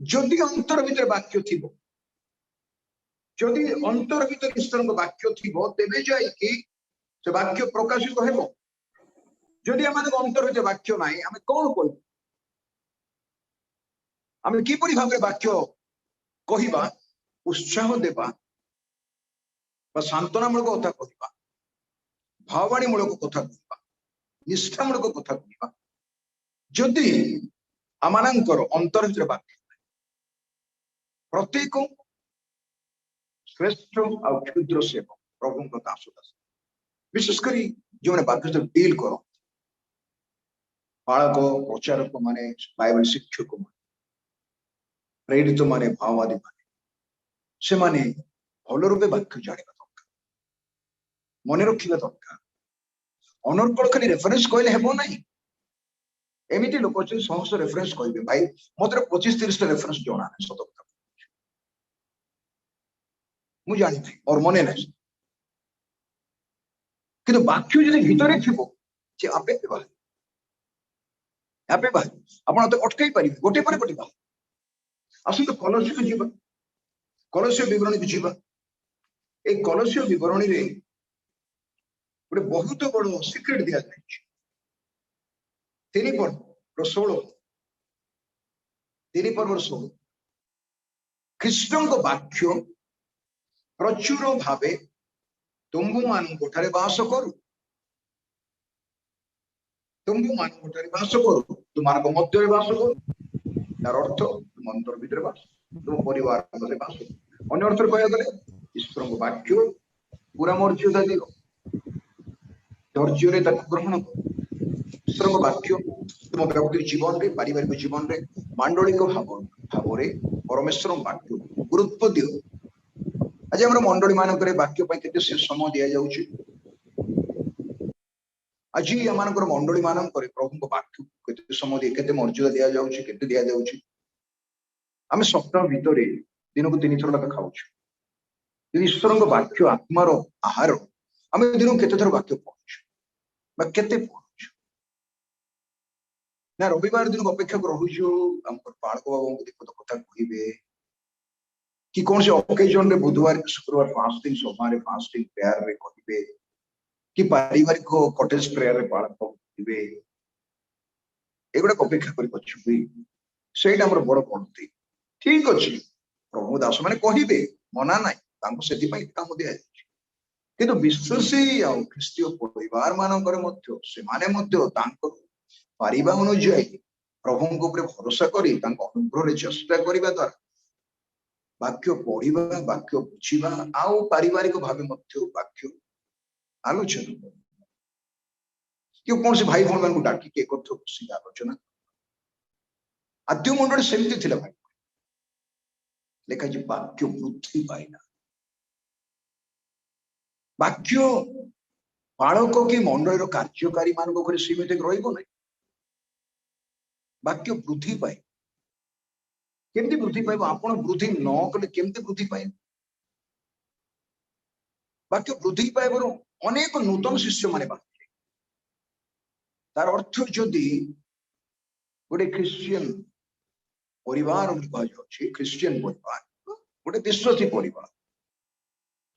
ଯଦି ଅନ୍ତର ଭିତରେ ବାକ୍ୟ ଥିବ, ଯଦି ଅନ୍ତର ଭିତରେ ଈଶ୍ୱରଙ୍କ ବାକ୍ୟ ଥିବ, ତେବେ ଯାଇକି ସେ ବାକ୍ୟ ପ୍ରକାଶିତ ହେବ। ଯଦି ଆମମାନଙ୍କ ଅନ୍ତର ଭିତରେ ବାକ୍ୟ ନାହିଁ, ଆମେ କଣ କହିବୁ? ଆମେ କିପରି ଭାବରେ ବାକ୍ୟ କହିବା, ଉତ୍ସାହ ଦେବା ବା ସାନ୍ତ୍ୱନାମୂଳକ କଥା କହିବା, ଭାବବାଣୀ ମୂଳକ କଥା କହିବା, ନିଷ୍ଠାମୂଳକ କଥା କହିବା, ଯଦି ଆମମାନଙ୍କର ଅନ୍ତର ଭିତରେ ବାକ୍ୟ ନାହିଁ? ପ୍ରତ୍ୟେକ ଶ୍ରେଷ୍ଠ ଆଉ କ୍ଷୁଦ୍ର ସେବକ, ପ୍ରଭୁଙ୍କ ଦାସ ଦାସ, ବିଶେଷ କରି ଯେଉଁମାନେ ବାକ୍ୟ ସହିତ ଡିଲ୍ କରନ୍ତି, ବାଳକ, ପ୍ରଚାରକ ମାନେ, ବାଇବେଲ ଶିକ୍ଷକ ମାନେ, ପ୍ରେରିତ ମାନେ, ଭାବବାଦୀ ମାନେ, से माने भल रूपे वाक्य जानिबा दरकार, मन रखिबा दरकार। अनर्गल खाली रेफरेंस कहले हेबो नहीं। एमिति लोक अछि समस्त रेफरेंस कहबे भाई मते 25-30 टा रेफरेंस जणा नै सत कथा मु जानि नै और मने नै, किंतु वाक्य जदि भितरे थिबो जे आपे बाहर आपण तो अटकाई पारिबे गोटे पर गोटे बाहर। आसु तो कलस्य को जीवा, कलस्य विवरणी को जीवा। ए कलस्य विवरणी रे गोटे बहुत बड़ सिक्रेट दिया जाय छै। 3 पर्व 16 3 पर्व 16 ख्रीष्टन को वाक्य प्रचुर भावे तुम्बु मानक ठारे वास करू, तुम्बु मानक ठारे वास करू, तुमानक मध्य वास करू। तार अर्थ तुम अंतर भीतर वास, तुम परिवार मध्य वास। अन्य अर्थ कहया गले ईश्वर को वाक्य पूरा मर्यादा दियो, धैर्य रे तक ग्रहण करो। ईश्वर को वाक्य तुम व्यक्ति जीवन रे, पारिवारिक जीवन रे, मांडलिक भाव रे परमेश्वर वाक्य गुरुत्व दियो। आज हमर मंडली मानक रे वाक्य पय केते समय दिया जाउची। आज हमर मंडली मानक रे प्रभु को वाक्य केते समय दिया, केते मर्यादा दिया जाउची, केते दिया जाउची। आमे सप्ताह भितरे दिन को 3 थर लगा खाउछु। ईश्वर को वाक्य आत्मार आहार आमे दिन को केते थर वाक्य पढुछु बा केते पढुछु ना। रविवार दिन को अपेक्षा को रहुछु हमर पाळक बाबू को देखो तो कथा कहिबे कि कौन से ओकेजन रे बुधवार शुक्रवार फास्टिंग, सोमवार फास्टिंग प्रेयर रे कहिबे कि पारिवारिक कटेज प्रेयर रे पाळक कहिबे। एगुडा अपेक्षा करि पछु भी सेटा हमर बड़ पड़ती। ठीक अछि प्रभु दास माने कहिबे मना नाही, तांको सेति पई काम दिया जाय। किंतु विश्वासी आ ख्रीस्तीय परिवार मानकर मध्य से माने मध्य तांको पारिबा अनुଯାयी प्रभु को ऊपर भरोसा करी तांको अनुग्रह रे चेष्टा करिबा द्वारा वाक्य पढ़िबा, वाक्य बुझिबा आउ पारिवारिक भाव मध्य वाक्य आलोचना कि कौन से भाई भौन मान को डाकी के एकत्र बसी आलोचना। आद्य मंडल सेमती थिला भाई लेखा जी वाक्य वृद्धि पाइना। वाक्य बालक कि मंडल कार्यकारी मान घरे सीमित रहिबो नै। वाक्य वृद्धि पाए केमती वृद्धि पाइब, आपण वृद्धि न कले केमती वृद्धि पाइब। वाक्य वृद्धि पाइबार अनेक नूतन शिष्य माने बाहर। तार अर्थ जदि गोटे ख्रिस्टियन परिवार ख्रिस्टियन परिवार गोटे विश्वासी परिवार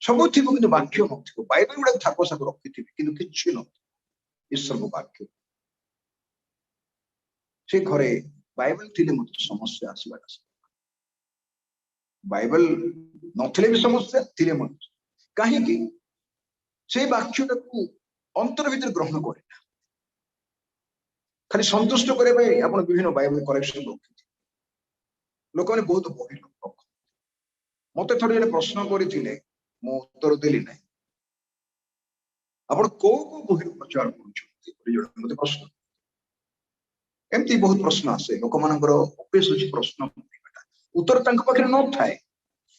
सब थी कि वाक्य न बाइबल गुड़ा थाक साक रखी कि किसी न ईश्वर को वाक्य से घरे बाइबल थी मत समस्या आसवा। बाइबल नथिले भी समस्या थिले मत कहीं से वाक्य अंतर भीतर ग्रहण करे खाली संतुष्ट करे आप विभिन्न बाइबल कलेक्शन रखी लोक मैंने बहुत बही लोक मत थे जब प्रश्न करते मु उत्तर देली ना आप को बही प्रचार कर प्रश्न एमती बहुत प्रश्न आसे लोक मानकर अभ्यास अच्छी प्रश्न उत्तर पाखे न थाए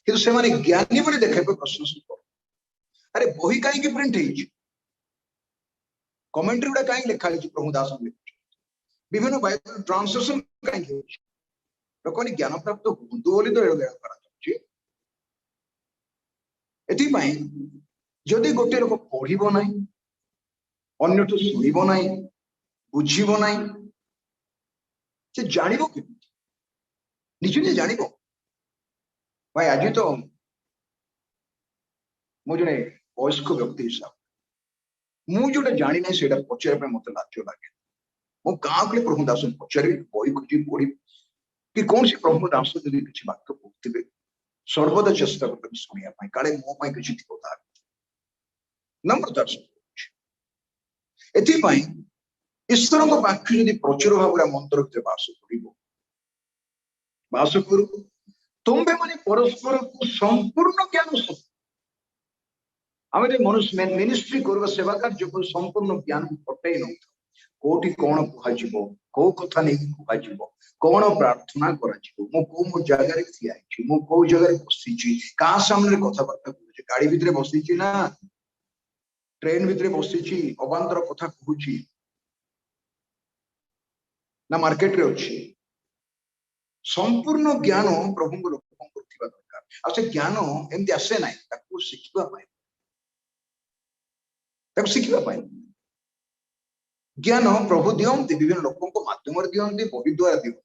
कि से ज्ञानी बोली देखे प्रश्न सब अरे बही कहीं प्रिंट कमेंट्री गुड़ा कहीं लिखा प्रभु दास विभिन्न बाइबल ट्रांसलेशन कहीं लोक ज्ञान प्राप्त हूँ बोली तो एपाई जदि गोटे लोक पढ़ब ना अन्यठू शुणब ना बुझब ना से जान के निजे जान भाई आज तो मु जड़े वयस्क व्यक्ति हिसाब मुझे जानी ना से पचार मत लाज लगे मो गाँ को प्रभु दास पचारि बही खोजी पढ़ी कि कौन से प्रभु दास जब किसी वाक्य पढ़ुवे सर्वदा चेष्टा कर शुणा काले मो किसी नम्रता एपाई ईश्वर वाक्य जब प्रचुर भाव मंत्र भर बास करू तुम्बे माने परस्पर को संपूर्ण ज्ञान आम मनुष्य मिनिस्ट्री कर सेवा कार्य को संपूर्ण ज्ञान पटई न कोटि कौन कह को कथा नहीं कह कौन प्रार्थना करो जगह ठिया मो जगह बसी क्या सामने कथबार्ता कर गाड़ी भितर बसी ना ट्रेन भितर बसी अबांतर कथा कहूँ ना मार्केट रे अच्छी संपूर्ण ज्ञान प्रभु लोक दरकार आ ज्ञान एमती आसे ना शिखा ज्ञान प्रभु दिखती विभिन्न लोकों माध्यम दिखती बही द्वारा दिखती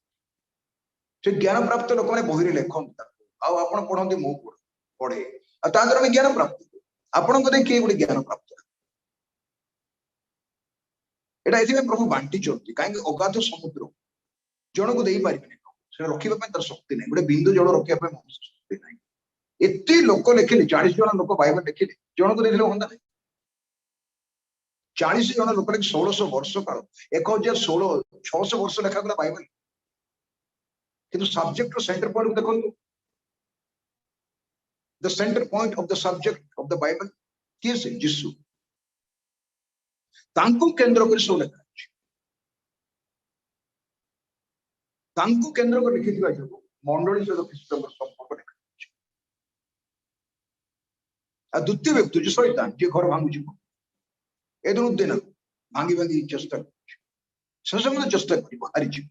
से ज्ञान प्राप्त लोक मैंने बही लिखते आप पढ़ते मु पढ़े आदर ज्ञान प्राप्त आपण को किए गोटे ज्ञान प्राप्त यहाँ प्रभु बांटी कहीं अगाध समुद्र जन को दे पारे रखा तर शक्ति ना गोटे बिंदु जल रखा शक्ति ना एत लोक लिखिले 40 जन लोक बाइबल लिखिले जन को देखिले हम 40 जन लोक 1600 वर्ष काल 1016 600 वर्ष लेखा गला बाइबल किंतु सब्जेक्ट सेंटर पॉइंट देखो the centre point of the subject of the Bible किए से यीशु तांको केंद्र कर सब लेखा तांको केंद्र कर लिखिथिबा जो मंडली सहित ख्रीष्टकर संपर्क लेखा आ द्वितीय व्यक्ति जो शैतान जे घर भांगु जीव ए दिन दिन भांगी भांगी चेष्टा कर चेष्टा कर हारी जीव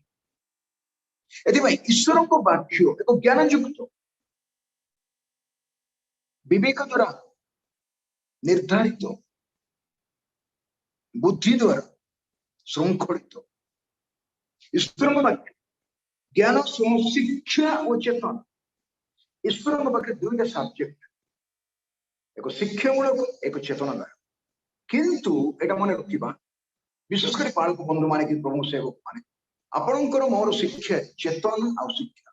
ईश्वर को वाक्य एक ज्ञान युक्त विवेक द्वारा निर्धारित बुद्धि द्वारा श्रृंखलित ईश्वर वाक्य ज्ञान शिक्षा और चेतन ईश्वर पाखे दुईटा सब्जेक्ट एक शिक्षामूलक एक चेतनादायक किंतु एटा मन रखा विशेषकर पालक बंधु माने कि प्रभु सेवक माने आपणकर मोर शिक्षा चेतन आ शिक्षा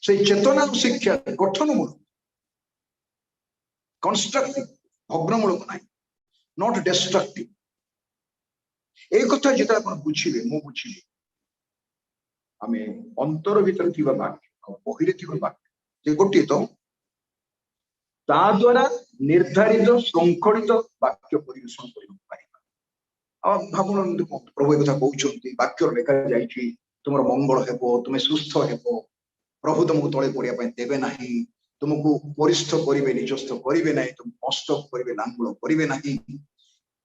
से चेतना और शिक्षा गठनमूलक कंस्ट्रक्टिव भग्नमूलक ना नॉट डिस्ट्रक्टिव एक कथा जिते आप बुझे मु बुझी आम अंतर भीतर थी वाक्य बहिरे थी वाक्य गोटे तो ता द्वारा निर्धारित श्रृंखलित वाक्य परिवेशन कर भावुन प्रभु एक कथा कहते वाक्य लेखा जाइए तुम मंगल हेब तुम सुस्थ हेब प्रभु तुमको तले पड़ापी देवे ना तुमको परिस्थ करेंगे निजस्थ करेंगे ना तुम कष्ट करेंगे लांगुल करेंगे ना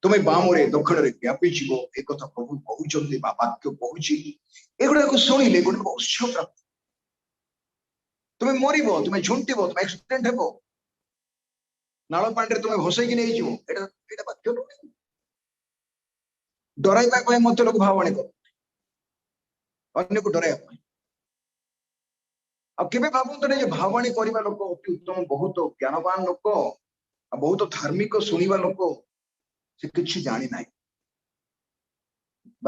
तुम्हें बाम दक्षिण में व्यापी जीव एक प्रभु कहते वाक्य कहूँ एगुड़ा शुणिले गोटे उत्सव प्राप्त तुम्हें मरब तुम्हें झुंटब तुम एक्सीडेंट हेब नाल पांडे तुम्हें भसैक नहीं वाक्य डरवा लोक भावाणी कर अन्य को डरवा आबे भावते भावाणी करने लोक अति उत्तम बहुत ज्ञानवान लोक बहुत धार्मिक शुणा लोक से किसी जानी ना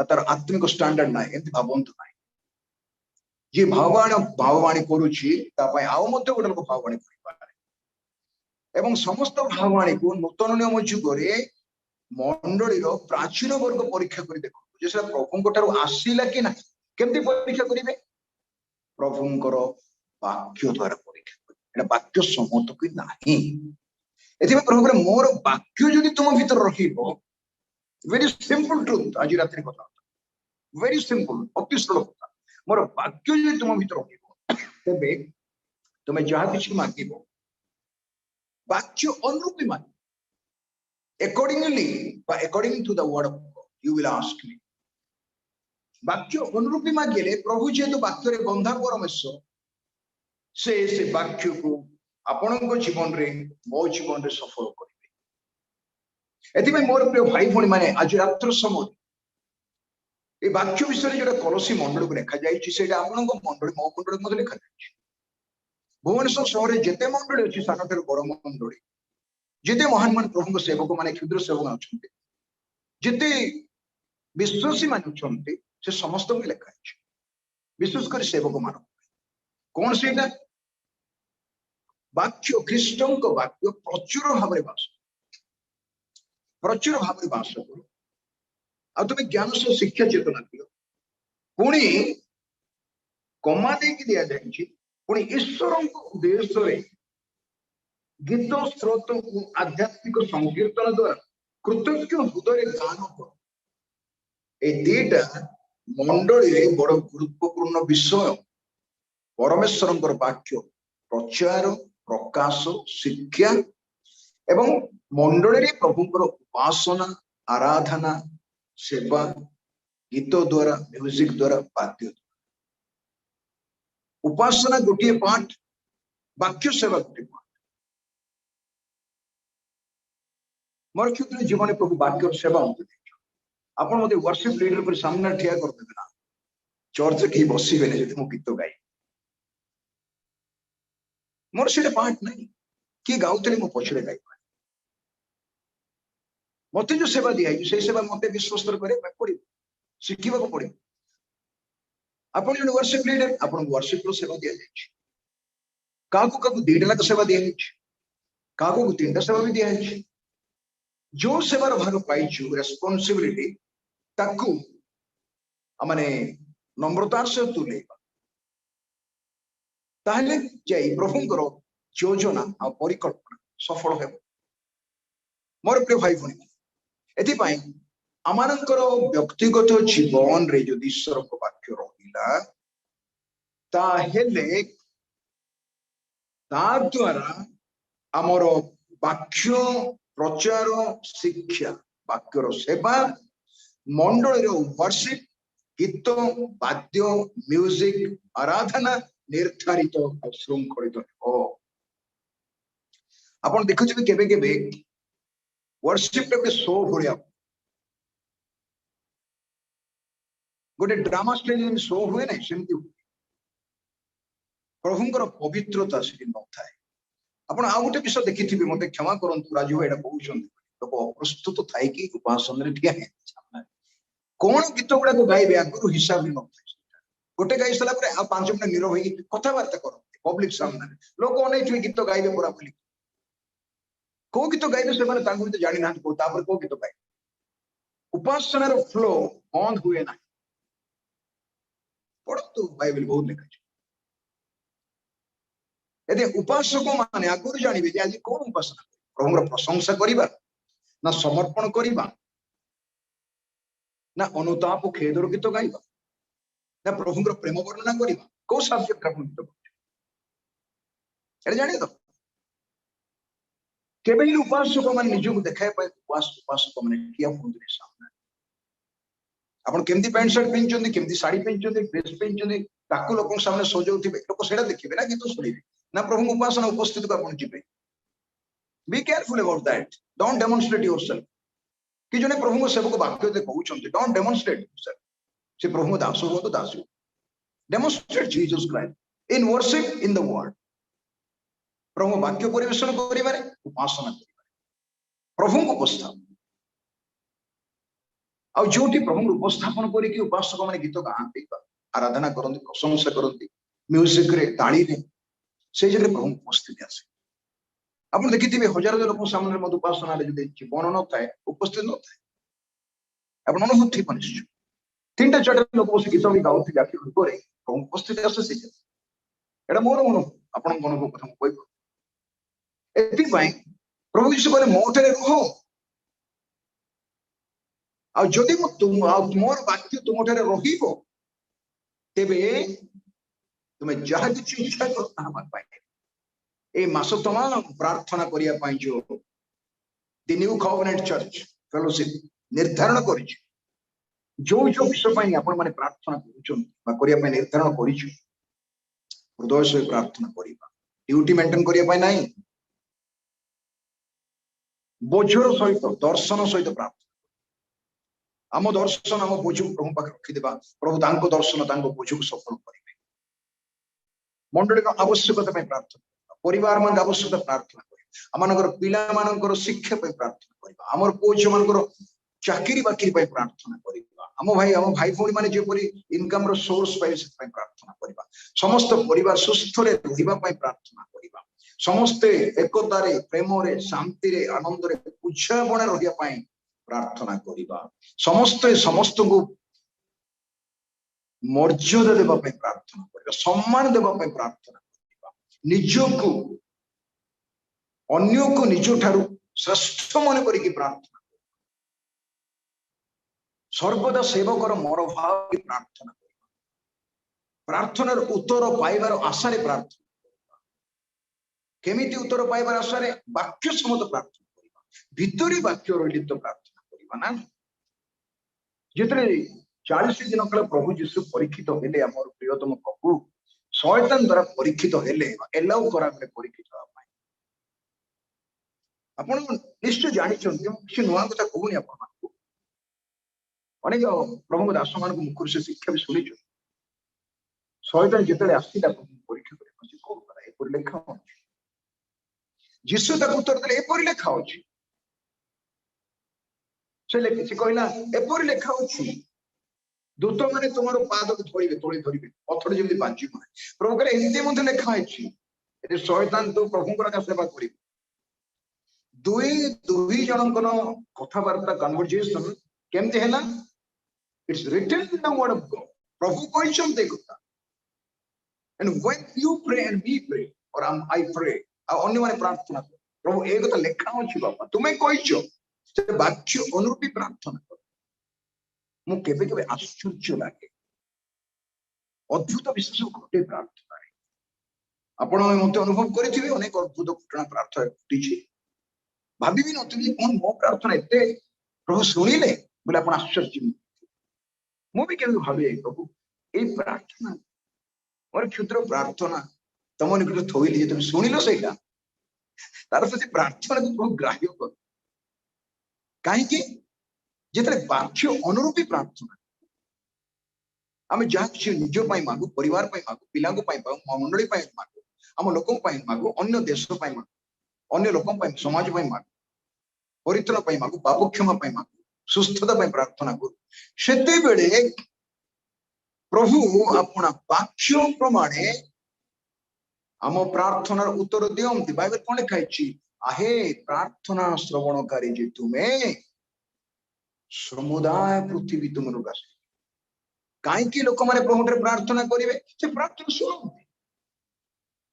तार आत्मिक स्टैंडर्ड ना एमती भावतु ना जी भाववाणी करुच्ची आउ गोटे लोक भाववाणी कर समस्त भाववाणी को नूतन नियम जुगे मंडलीर प्राचीन वर्ग परीक्षा कर देखो जो प्रभु आसला कि ना केमती परीक्षा करेंगे प्रभुंकर वाक्य द्वारा परीक्षा कर वाक्य सम्मत कि ना प्रभु मोर वाक्य जदि तुम भीतर वेरी सिंपल ट्रुथ आज रात कथा वेरी सिंपल अति सरल कथा मोर वाक्य जदि तुम भीतर तेबे तुम्हें जहाँ किसी मांग वाक्य अनुरूपी मांग according to the word of God you will ask me वाक्य अनुरूपी मांगे प्रभु जेहेतु वाक्य बंधा परमेश्वर से वाक्य को आपण जीवन रे मो जीवन रे सफल करेंगे मोर प्रिय भाई भणी माने आज रात्र समय ये वाक्य विषय जो कलसी मंडल को लिखा जाए आपण मंडल मो मंडल मत लिखा जाए भुवनेश्वर सहर जिते मंडली अच्छी सान बड़ मंडली जिते महान मान प्रभु सेवक माने क्षुद्र सेवक अच्छा जिते विश्वासी मान अच्छा से समस्त को लिखा है विशेषकर सेवक मान कौन से वाक्य ख्रीष्टों को वाक्य प्रचुर भाव बास करो आ तुम्हें ज्ञान सह शिक्षा चेतना दियो पुणी कमा दे दिया जाए पुणी ईश्वर उद्देश्य गीत स्रोत आध्यात्मिक संकीर्तन द्वारा कृतज्ञ हृदय गान करो ए दीटा मंडली रे बड़ गुरुत्वपूर्ण विषय परमेश्वर वाक्य प्रचार प्रकाश शिक्षा एवं मंडली रे प्रभुंकर उपासना आराधना सेवा गीत द्वारा म्यूजिक द्वारा वाद्य उपासना गोटे पाठ वाक्य सेवा गोटे पाठ मोर क्षुद्र जीवन प्रभु वाक्य सेवा आप वर्शिप लीडर पर सामने ठिया करदेवे ना चर्च के बसवे मु गीत गाई मोर से पाठ नहीं किए गाँव मो पछड़े गाई मत जो सेवा दिखाई से सेवा मत विश्वस्त पड़ो शिखा पड़ो आप वर्शिप लीडर आप वर्शिप सेवा दि जाए क्या दीटा लाख सेवा दि क्या 3टा सेवा भी दि जो सेवार भाग पाइचु रेस्पॉन्सिबिलिटी ताकू माने नम्रतार से तुलेबा ताहले जाई प्रभुंकर योजना आ परिकल्पना सफल हेबो मोर प्रिय भाई भनी एथि आमानकर व्यक्तिगत जीवन रे जो ईश्वर वाक्य रहिला ताहेले ता द्वारा आमर वाक्य प्रचार शिक्षा वाक्यर सेवा मंडल वर्शिप गीत वाद्य म्यूजिक आराधना निर्धारित और श्रृंखलित हो आपण देखुछबे केबे केबे वर्शिप रे शो होया गोटे ड्रामा स्टेज शो हुए ना सेमती प्रभुंकर पवित्रता से न थाए आपण आ गोटे विषय देखिथिबे मते क्षमा करंतु राजू भाई एटा कहउछन लोक अप्रस्तुत थाई कि उपासन रे ठिया है कौन गीत गुड़ा को गाइबे आगुरु हिसाब न थाए गोटे गाई सला परे आ 5 मिनिट नीरव होई कथा वार्ता करते पब्लिक सामने लोक अनै गीत गाइबे पूरा बोली को गीत गाइबे से माने तांगु जानि ना को तापर को गीत गाइबे उपासना रो फ्लो बंद हुए ना पढ़तु बाइबल बहुत लिखा यदि उपासक माने आगुरु जानिबे जे आज कोन उपासना प्रभुर प्रशंसा करिबा ना समर्पण करिबा ना अनुताप खेदर गीत गाइबा ना प्रभुंकर प्रेम वर्णना करिबा को सब्जेक्ट रा गीत एटा जानि तो केबे उपासक माने निजो को देखाय पाए उपासक माने किया पुंदरे सामने आपण केमती पैंट शर्ट पिनचोंदी केमती साड़ी पिनचोंदी ड्रेस पिनचोंदी ताकू लोक सामने सजौथिबे लोक सेडा देखिबे ना गीत सुनिबे ना प्रभु उपासना उपस्थित को आपण जिबे be careful about that don't demonstrate yourself कि जने प्रभु सेवक वाक्य दे कहउछन्ते डोंट डेमोन्स्ट्रेट योरसेल्फ से प्रभु दास हो तो दास हो demonstrate Jesus Christ in worship in the world प्रभु वाक्य परिवेशन करिबारे उपासना करिबारे प्रभु को उपस्थापन आ जोटी प्रभु उपस्थापन करी कि उपासक माने गीत गांती आराधना करंती प्रशंसा करंती म्यूजिक रे ताली रे से जगह प्रभु उपस्थित आसे आप देखिथिबे हजार हजार लोक सामने मत उपासना रे जदि जीवन न थाए उपस्थित न थाए आपण अनुभव ठीक निश्चय 3टा 4टा लोक बस गीत भी गाउथि जाके ऊपर प्रभु उपस्थित आसे से एटा मोर अनुभव आपण अनुभव कथा कहब एथि पई प्रभु यीशु कहले मोठरे रहो आ जदि मोर वाक्य तुमठरे रहिबो तेबे तुमे जहा किछि इच्छा कर ताहा मान पाए ए मास तमाम प्रार्थना करिया पाई जो the new covenant church fellowship निर्धारण करिछि जो जो विषय पाई आपण माने प्रार्थना करूछन बा करिया पाई निर्धारण करिछु हृदय से प्रार्थना करिबा ड्यूटी मेंटेन करिया पाई नाही बोझर सहित दर्शन सहित प्रार्थना आम दर्शन आम बोझ को प्रभु पाखे रखिदेबा प्रभु तांको दर्शन तांको बोझ को सफल करिबे मंडली आवश्यकता पे प्रार्थना परिवार मान आवश्यकता प्रार्थना करिबा आमानकर पिला मानकर शिक्षा पे प्रार्थना करिबा हमर कोच मानकर चाकरी बाकरी पे प्रार्थना करिबा आम भाई भौणी माने जे परि इनकम रो सोर्स पे से पे प्रार्थना करिबा समस्त परिवार सुस्थ रे रहिबा पे प्रार्थना करिबा समस्त एकता रे प्रेम रे शांति रे आनंद रे उच्छाबण रहिया पे प्रार्थना करिबा समस्त को मर्यादा देबा पे प्रार्थना करिबा सम्मान देबा पे प्रार्थना करिबा निजको अन्य को निज ठारू श्रेष्ठ मन करिकि प्रार्थना सर्वदा सेवकर मनोभाव प्रार्थना प्रार्थनार उत्तर पाइबार आशारे प्रार्थना केमिति उत्तर पाइबार आशारे वाक्य समत प्रार्थना करिबा भितरी वाक्य रहित प्रार्थना करिबा ना जेतरे 40 दिन काल प्रभु यीशु परीक्षित हेले हमर प्रियतम प्रभु शैतान द्वारा परीक्षित हेले एलाउ करा गले परीक्षित होबा आपण निश्चय जानि छथि कि नुवा कथा कहूनी आपण अनेक प्रभु दास मान को मुखर से शिक्षा भी सुनी शैतान जेतले आसीला परीक्षा करे से को करा ए पर लेखा अछि यीशु तक उत्तर देले ए पर लेखा अछि से लेखि से कहला ए पर लेखा अछि दूत माने तुमरो पाद को धरिबे तोळी धरिबे पथर जेमि बांची माने प्रभु करे एते मध्ये लेखा अछि ए शैतान तो प्रभु को सेवा करी दुई जनकर कथा वार्ता कन्वर्सेशन केमते हैला it's written in the word of God प्रभु कहछन दे कथा and when you pray and we pray और आई प्रे अन्य माने प्रार्थना प्रभु ए कथा लेखा अछि बाबा तुमे कहछो से वाक्य अनुरूपी प्रार्थना कर मु केबे केबे आश्चर्य लागे अद्भुत विशेष घटे प्रार्थना आपण मते अनुभव करिथिबे अनेक अद्भुत घटना प्रार्थना घटिछि भाबी भी नथिबे कोन मो प्रार्थना एते प्रभु सुनिले बोले आपण आश्चर्य मु भी केबे भाबे प्रभु ए प्रार्थना और क्षुद्र प्रार्थना तम निकट थोइली जे तुम सुनिलो सेटा तार से प्रार्थना को बहुत ग्राह्य कर काहे कि जेतरे वाक्य अनुरूपी प्रार्थना आमे जा कि निज पई मागु परिवार पई मागु पिला को पई मागु मंडली पई मागु हम लोकन पई मागु अन्य देश पई मागु अन्य लोकन पई समाज पई मागु परित्राण पई मागु पाप क्षमा पई मागु सुस्थता पई प्रार्थना करू सेते बेले प्रभु अपना वाक्य प्रमाणे आम प्रार्थनार उत्तर दियंती बाइबल कोन लिखाइछि आहे प्रार्थना श्रवणकारी जे तुमे समुदाय पृथ्वी तुम रुगास कहीं लोक मैंने प्रभु प्रार्थना करेंगे से प्रार्थना शुणुते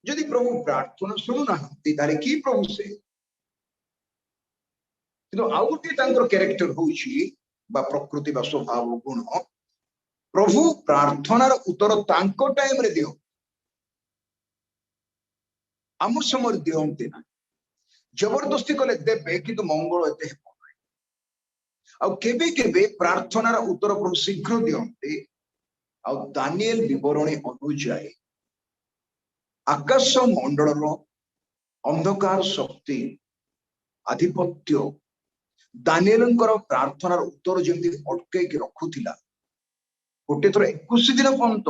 जदि प्रभु प्रार्थना शुणुना ताले कि प्रभु से आउ गोटे कैरेक्टर होउछि बा प्रकृति बा स्वभाव गुण प्रभु प्रार्थनार उत्तर तांको टाइम रे दियो आम समय दियंते ना जबरदस्ती कले देबे किंतु मंगल एते आउ केबे केबे प्रार्थनार उत्तर प्रभु शीघ्र दियंते आउ दानिएल विवरणी अनुसार आकाश मंडल अंधकार शक्ति आधिपत्य दानिएल प्रार्थनार उत्तर जमी अटके रखुला गोटे थर 21 दिन पर्यंत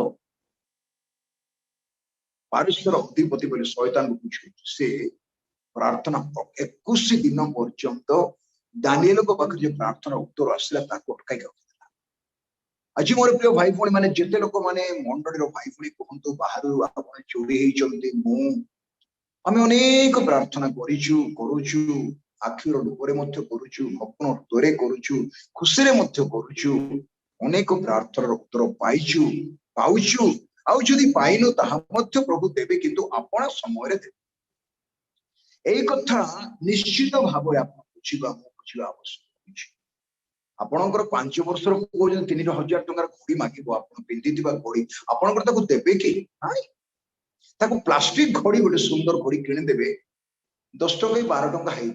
पारिश्वर अधिपति बोले शैतान को से प्रार्थना 21 दिन पर्यंत दानिएल को पाखे जो प्रार्थना उत्तर आसला अटकाई रखा आज मोर प्रिय भाई भौणी माने जेते लोक माने मंडली भाई भौणी कहतु बाहर आपण चोरी होइचंती आमे अनेक प्रार्थना करूछु आखिर डोरे मध्य करूछु अपनो तोरे करूछु खुशी रे मध्य करूछु अनेक प्रार्थनार उत्तर पाइछु पाउछु आउ जदि पाइनु ताहा मध्य प्रभु देबे किंतु आपण समय रे देबे एई कथा निश्चित भाव आपण बुझिबा आवश्यक आपणकर 5 वर्षर पुओ जदि 3000 टंकार घड़ी मागिबो आपण पिंदिथिबा घड़ी आपणकर ताकू देबे कि नाइ ताकू प्लास्टिक घड़ी गोटे सुंदर घड़ी किनि देबे 10 टंका 12 टंका हेइ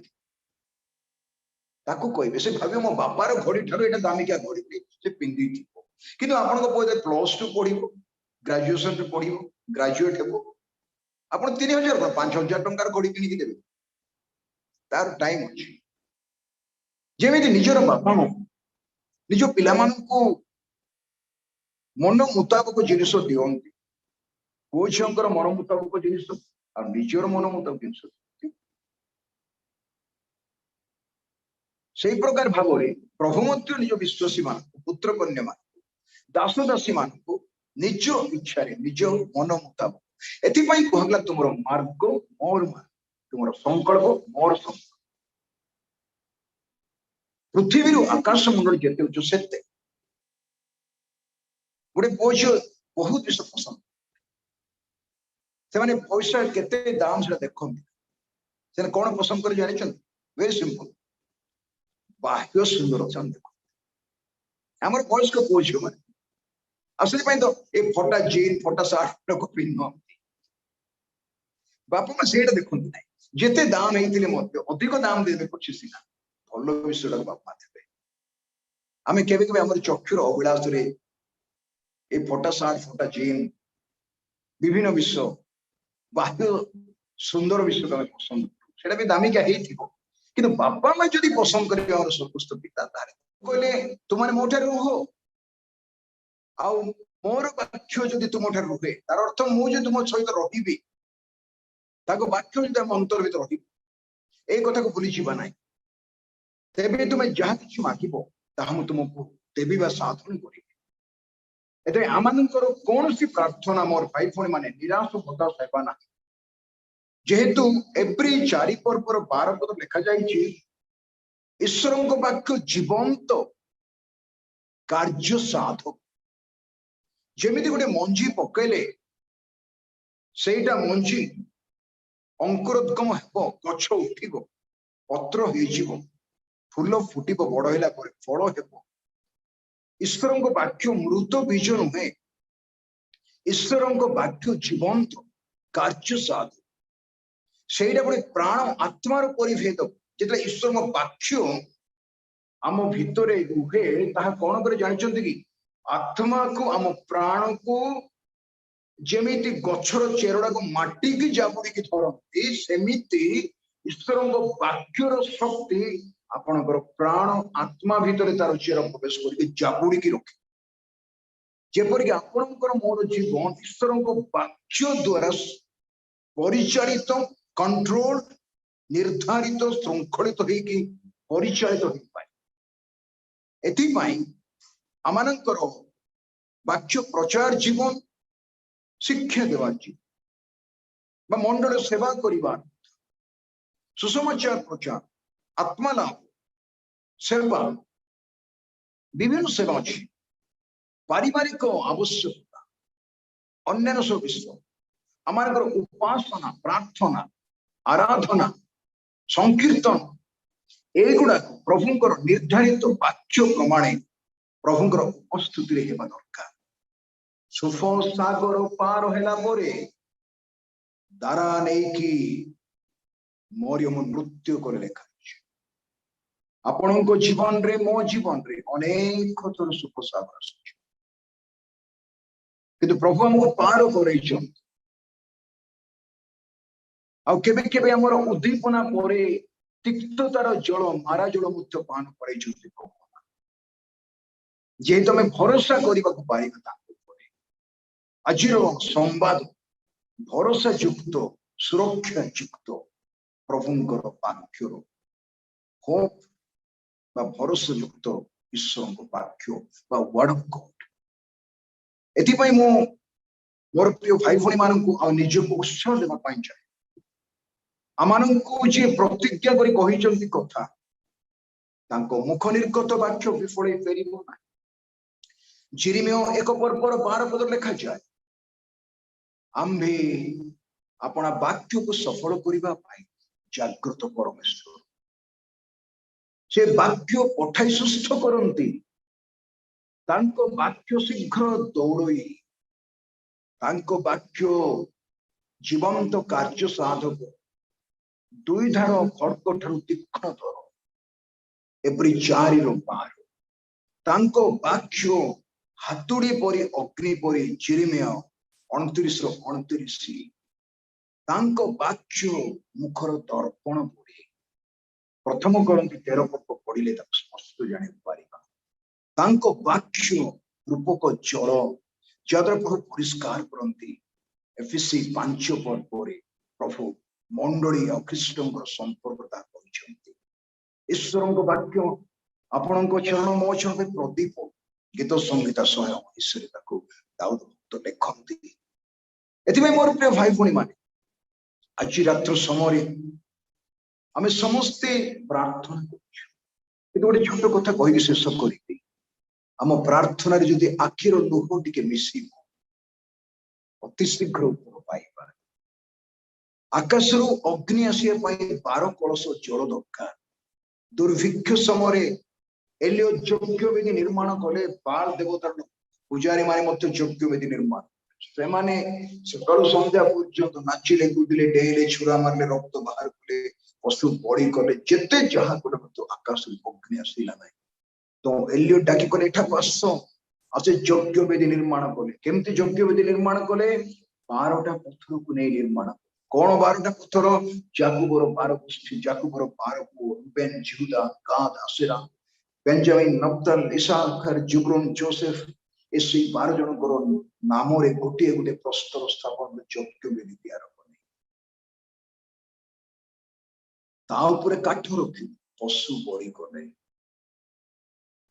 ताकू कहबे से भाबे मो बापार घड़ी ठारो एटा दामिका घड़ी से पिंदिथिबो किंतु आपणको पुओ +2 पढिबो ग्रेजुएशन रे पढिबो ग्रेजुएट हेबो आपण 3000 5000 टंकार घड़ी किनि कि देबे तार टाइम अछि जेमिति निजर बापा मो निज पिला को मन मुताबक जिनिस दियंती पुओ झीर मन मुताबक जिनिस और निजर मन मुताबक जिनिस से प्रकार भाव प्रभु मध्य निज विश्वासी मान पुत्र कन्या मान दास दासी मान निज इच्छा निज मन मुताबक एथिपाई कहला तुमर मार्ग मोर मार्ग तुमर संकल्प मोर संकल्प पृथ्वी आकाश मंडल जेते उच्च सेते गोटे बोझ बहुत विषय पसंद से माने पैसा केते दाम से देखते से कौन पसंद कर जानी वेरी सिंपल बाह्य सुंदर देख आमर वयस्क पुओ झियो माने आसे तो ए फटा जीन फटा सार्ट लोक पिन्ह बापा मा सेटा देखंत नै जेते दाम हेतिले मध्य अधिक दाम देबे पछि सिना भलो विषयटा बापा देबे आमे केबे केबे हमर चक्षुर अभिलाष रे ए फटा सार्ट फटा जीन विभिन्न विषय बाह्य सुंदर विषय का पसंद सेटा भी दामी क्या हेतिबो किंतु बापा मा जदी पसंद करे हमर सर्वोच्च पिता तारे कहले तुमने मोठे रुह आउ मोर वाक्य जदि तुम रुहे तार अर्थ मुझे तुम सहित रही वाक्य जब आम अंतर भर रही कथा को भूली जावा ना तेबे तुम जहाँ कि मागिब ताहा तुमको देवी साधन करी आम कौन सी प्रार्थना मोर भाई भाई माने निराश हताश हेबा ना जेहेतु एवरी 4 पर्वर 12 पद लिखा जाइए ईश्वर वाक्य जीवंत कार्य साधक जेमिति गोटे मंजी पकेले सेटा मंजी अंकुरोद्गम हेबो गछ उठिबो पत्र हेजिबो फूल फुटिबो बड़ हैला परे फल हेबो ईश्वर वाक्य मृत बीज नुहे ईश्वर वाक्य जीवंत कार्य साधक सेटा गोटे प्राण आत्मार परिभेद जेतले ईश्वर वाक्य आम भितरे रुहे ताहा कोन करे जानचंती कि आत्मा को आम प्राण को जेमिति गछर चेरड़ा को माटी की जाबुड़ी की धरती सेमिति ईश्वर वाक्यर शक्ति आपणकर प्राण आत्मा भितर तार चेर प्रवेश करके जाबुड़ी की रखे जेपरिक आपणकर मोर जीवन ईश्वर वाक्य द्वारा परिचालित कंट्रोल निर्धारित श्रृंखलित होगी परिचालित हो पाए एथिपाई आमानंकर वाक्य प्रचार जीवन शिक्षा देवा जीवन मंडल सेवा करिवार सुसमाचार प्रचार आत्मा लाभ सेवा विभिन्न सेवा अच्छी पारिवारिक आवश्यकता अन्य सब विषय आमानकर उपासना प्रार्थना आराधना संकीर्तन एगुड़ा प्रभुंकर निर्धारित वाक्य प्रमाणे प्रभुंकर उपस्थिति रे हेबा दरकार सुफ सागर पार हैला परे दारा नहीं कि मरियम मृत्यु कर लेखा आपण जीवन रे मो जीवन रे अनेक थर सुख सागर किंतु प्रभु हमको पार कर केबे केबे हमर उद्दीपना परे तिक्ततार जल मारा जल मुक्त पान कर जे तुम भरोसा करने आज संवाद भरोसा युक्त सुरक्षा युक्त प्रभुंकर वाक्य होप भरोसा युक्त ईश्वर वाक्य वर्ड ऑफ गॉड एथिपाई मो मोर प्रिय भाई भाई मानक निजक उत्साह देवा चाहे आमानंकु जे प्रतिज्ञा करी कहिचंती कथा तांको मुख निर्गत वाक्य विफल फेरिबो ना जिरिमियो 1 पर्वर 12 पद लिखा जाए आम्भे अपना वाक्य को सफल करिबा पाई जागृत परमेश्वर से वाक्य पठाई सुस्थ करंती तांको वाक्य शीघ्र दौड़ई तांको वाक्य जीवंत कार्य साधक दुई धार खड़क ठारू तीक्ष्णतर एपरी 4 पार तांको वाक्य हातुड़ी परी अग्नि परी जिरिमिया 29 तांको वाक्य मुखर दर्पण पड़ी प्रथम करंती 13 पद पढ़िले स्पष्ट जानि पारिबा तांको वाक्य रूपक जल जदर प्रभु परिष्कार करंती एफएससी 5 पद परे प्रभु मंडली और ख्रीष्टंकर संपर्कता कहिसंती ईश्वर वाक्य आपणक चरण मो छबे प्रदीप गीत संगीता स्वयं ईश्वर ताको दाऊद भक्त लिखंती एथिमे मोर प्रिय भाई भणी माने आज रात्र समय आमे समस्ते प्रार्थना करू किंतु गोटे छोट कथा कहि शेष करी आम प्रार्थना रे जदि आखिर लुह टिके मिसिबो अति शीघ्र उपर पाइबा आकाशरू अग्नि आसिया 12 कलश जल दरकार दुर्भिक्ष समय एलियो यज्ञ वेदी निर्माण कले बाल देवतार पूजारी माने मध्य यज्ञ वेदी निर्माण से माने सकाळु संध्या पर्यंत नाचिले कूदिले डेले छुरा मारले रक्त बाहर कले पशु बड़ी कले जेते जहा कोड तो आकाश अग्नि आसीला नाही तो एलियो डाकी कोले एठा आसो आसे यज्ञ वेदी निर्माण कले केमति यज्ञ वेदी निर्माण कले 12टा पत्थर को नै निर्माण कौन 12टा पत्थर याकूबर 12 गोष्ठी याकूबर 12 पुओ रूबेन यहूदा गाद आशेरा बेंजामिन नफ्ताल इसाखर जुब्रून जोसेफ एसई 12 जन को नाम रे गोटे गोटे प्रस्तर स्थापन यज्ञ वेदी तैयार कले ता ऊपर काठ रखी पशु बड़ी कले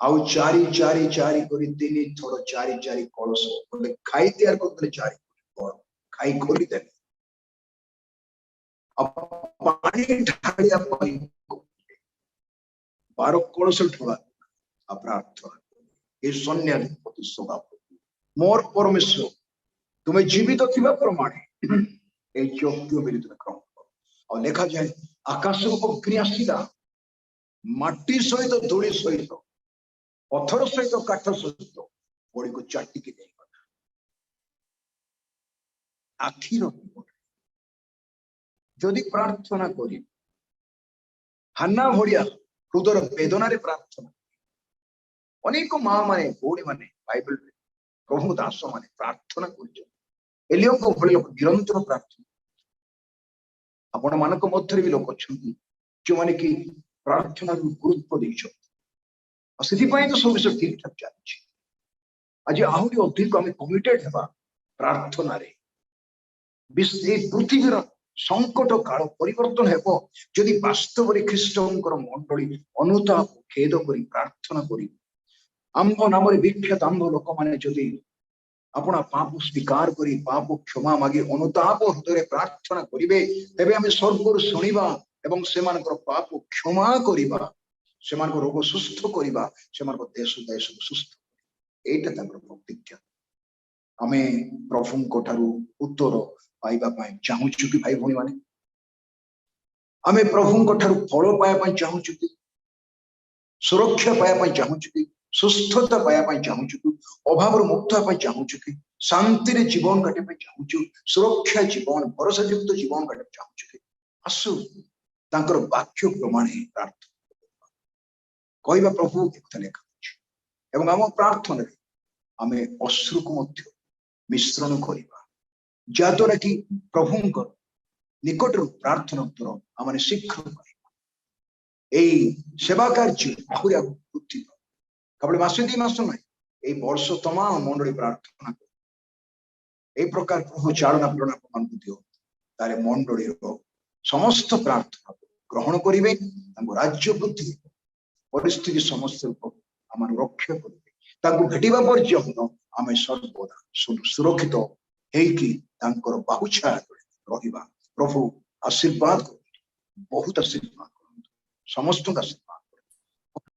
आउ चारी चारी चारी करी 3 थोड़ चारी चारी कलश बोले खाई तैयार करते चारी खाई खोली दे अब पानी ढालिया पाई 12 कलश ढोला प्रार्थना ये सन्यासी स्वभाव मोर परमेश्वर तुम्हें जीवित थिबा प्रमाण ए यज्ञ वेदी क्रम और लेखा जाए आकाश अग्नि आसीला माटी सहित धूली सहित पत्थर सहित काठ सहित बड़ी को चाटिकी दे आखिर जदि प्रार्थना करी हान्ना भड़िया हृदय वेदन प्रार्थना अनेक माँ माने भौणी माने बाइबल प्रभु दास माने प्रार्थना कर एलियो को भले लोक निरंतर प्रार्थना आपण मानक मध्य भी लोक अच्छे जो माने कि प्रार्थना गुरुत्व देछ तो सब ठीक ठाक चलछि आज आहरी अधिक आम कमिटेड हेबा प्रार्थना रे पृथ्वीर संकट काल परिवर्तन हेबो जदि वास्तव रे ख्रीष्टंकर मंडली अनुताप खेद करी प्रार्थना करी आंभ नाम विख्यात आंभ लोक मैंने जदि अपना पाप स्वीकार करी पाप क्षमा मागे अनुताप हृदय प्रार्थना करिवे तेबे आमे स्वर्गर शुणिबा एवं सेमानकर पाप क्षमा करिबा सेमानकर रोग सुस्थ करिबा सेमानकर देश देश सुस्थ एटा तांकर प्रतिज्ञा आमे प्रभुंक ठारू उत्तर पाइबा पाए चाहूछु कि भाई भौणी माने आमे प्रभुंक ठारू फल पाइबा पाए चाहूछु कि सुरक्षा पाइबा पाए चाहूछु कि सुस्थता पाइबा चाहूछु कि अभाव मुक्त होगा चाहूछु कि शांति रे जीवन काटे चाहूछु सुरक्षा जीवन भरोसा युक्त जीवन काटे चाहूछु कि आसु तांकर वाक्य प्रमाण प्रार्थना कहवा प्रभु एक लेखा एवं आम प्रार्थना आम अश्रु को मध्य मिश्रण करवा जहाद्वारा कि प्रभु निकट प्रार्थना उत्तर आम शीघ्र सेवा कार्य आहरी वृद्धि केवल मासे 2 मास ना ये वर्ष तमाम मंडली प्रार्थना कर प्रकार प्रभु चालना प्रेरणा प्रमाण दियो तारे मंडली समस्त प्रार्थना ग्रहण करेंगे राज्य वृद्धि परिस्थिति समस्या आम रक्षा करेंगे भेटा पर्यंत आम सर्वदा सुरक्षित होकर बाहुछा रहा प्रभु आशीर्वाद कर बहुत आशीर्वाद समस्त आशीर्वाद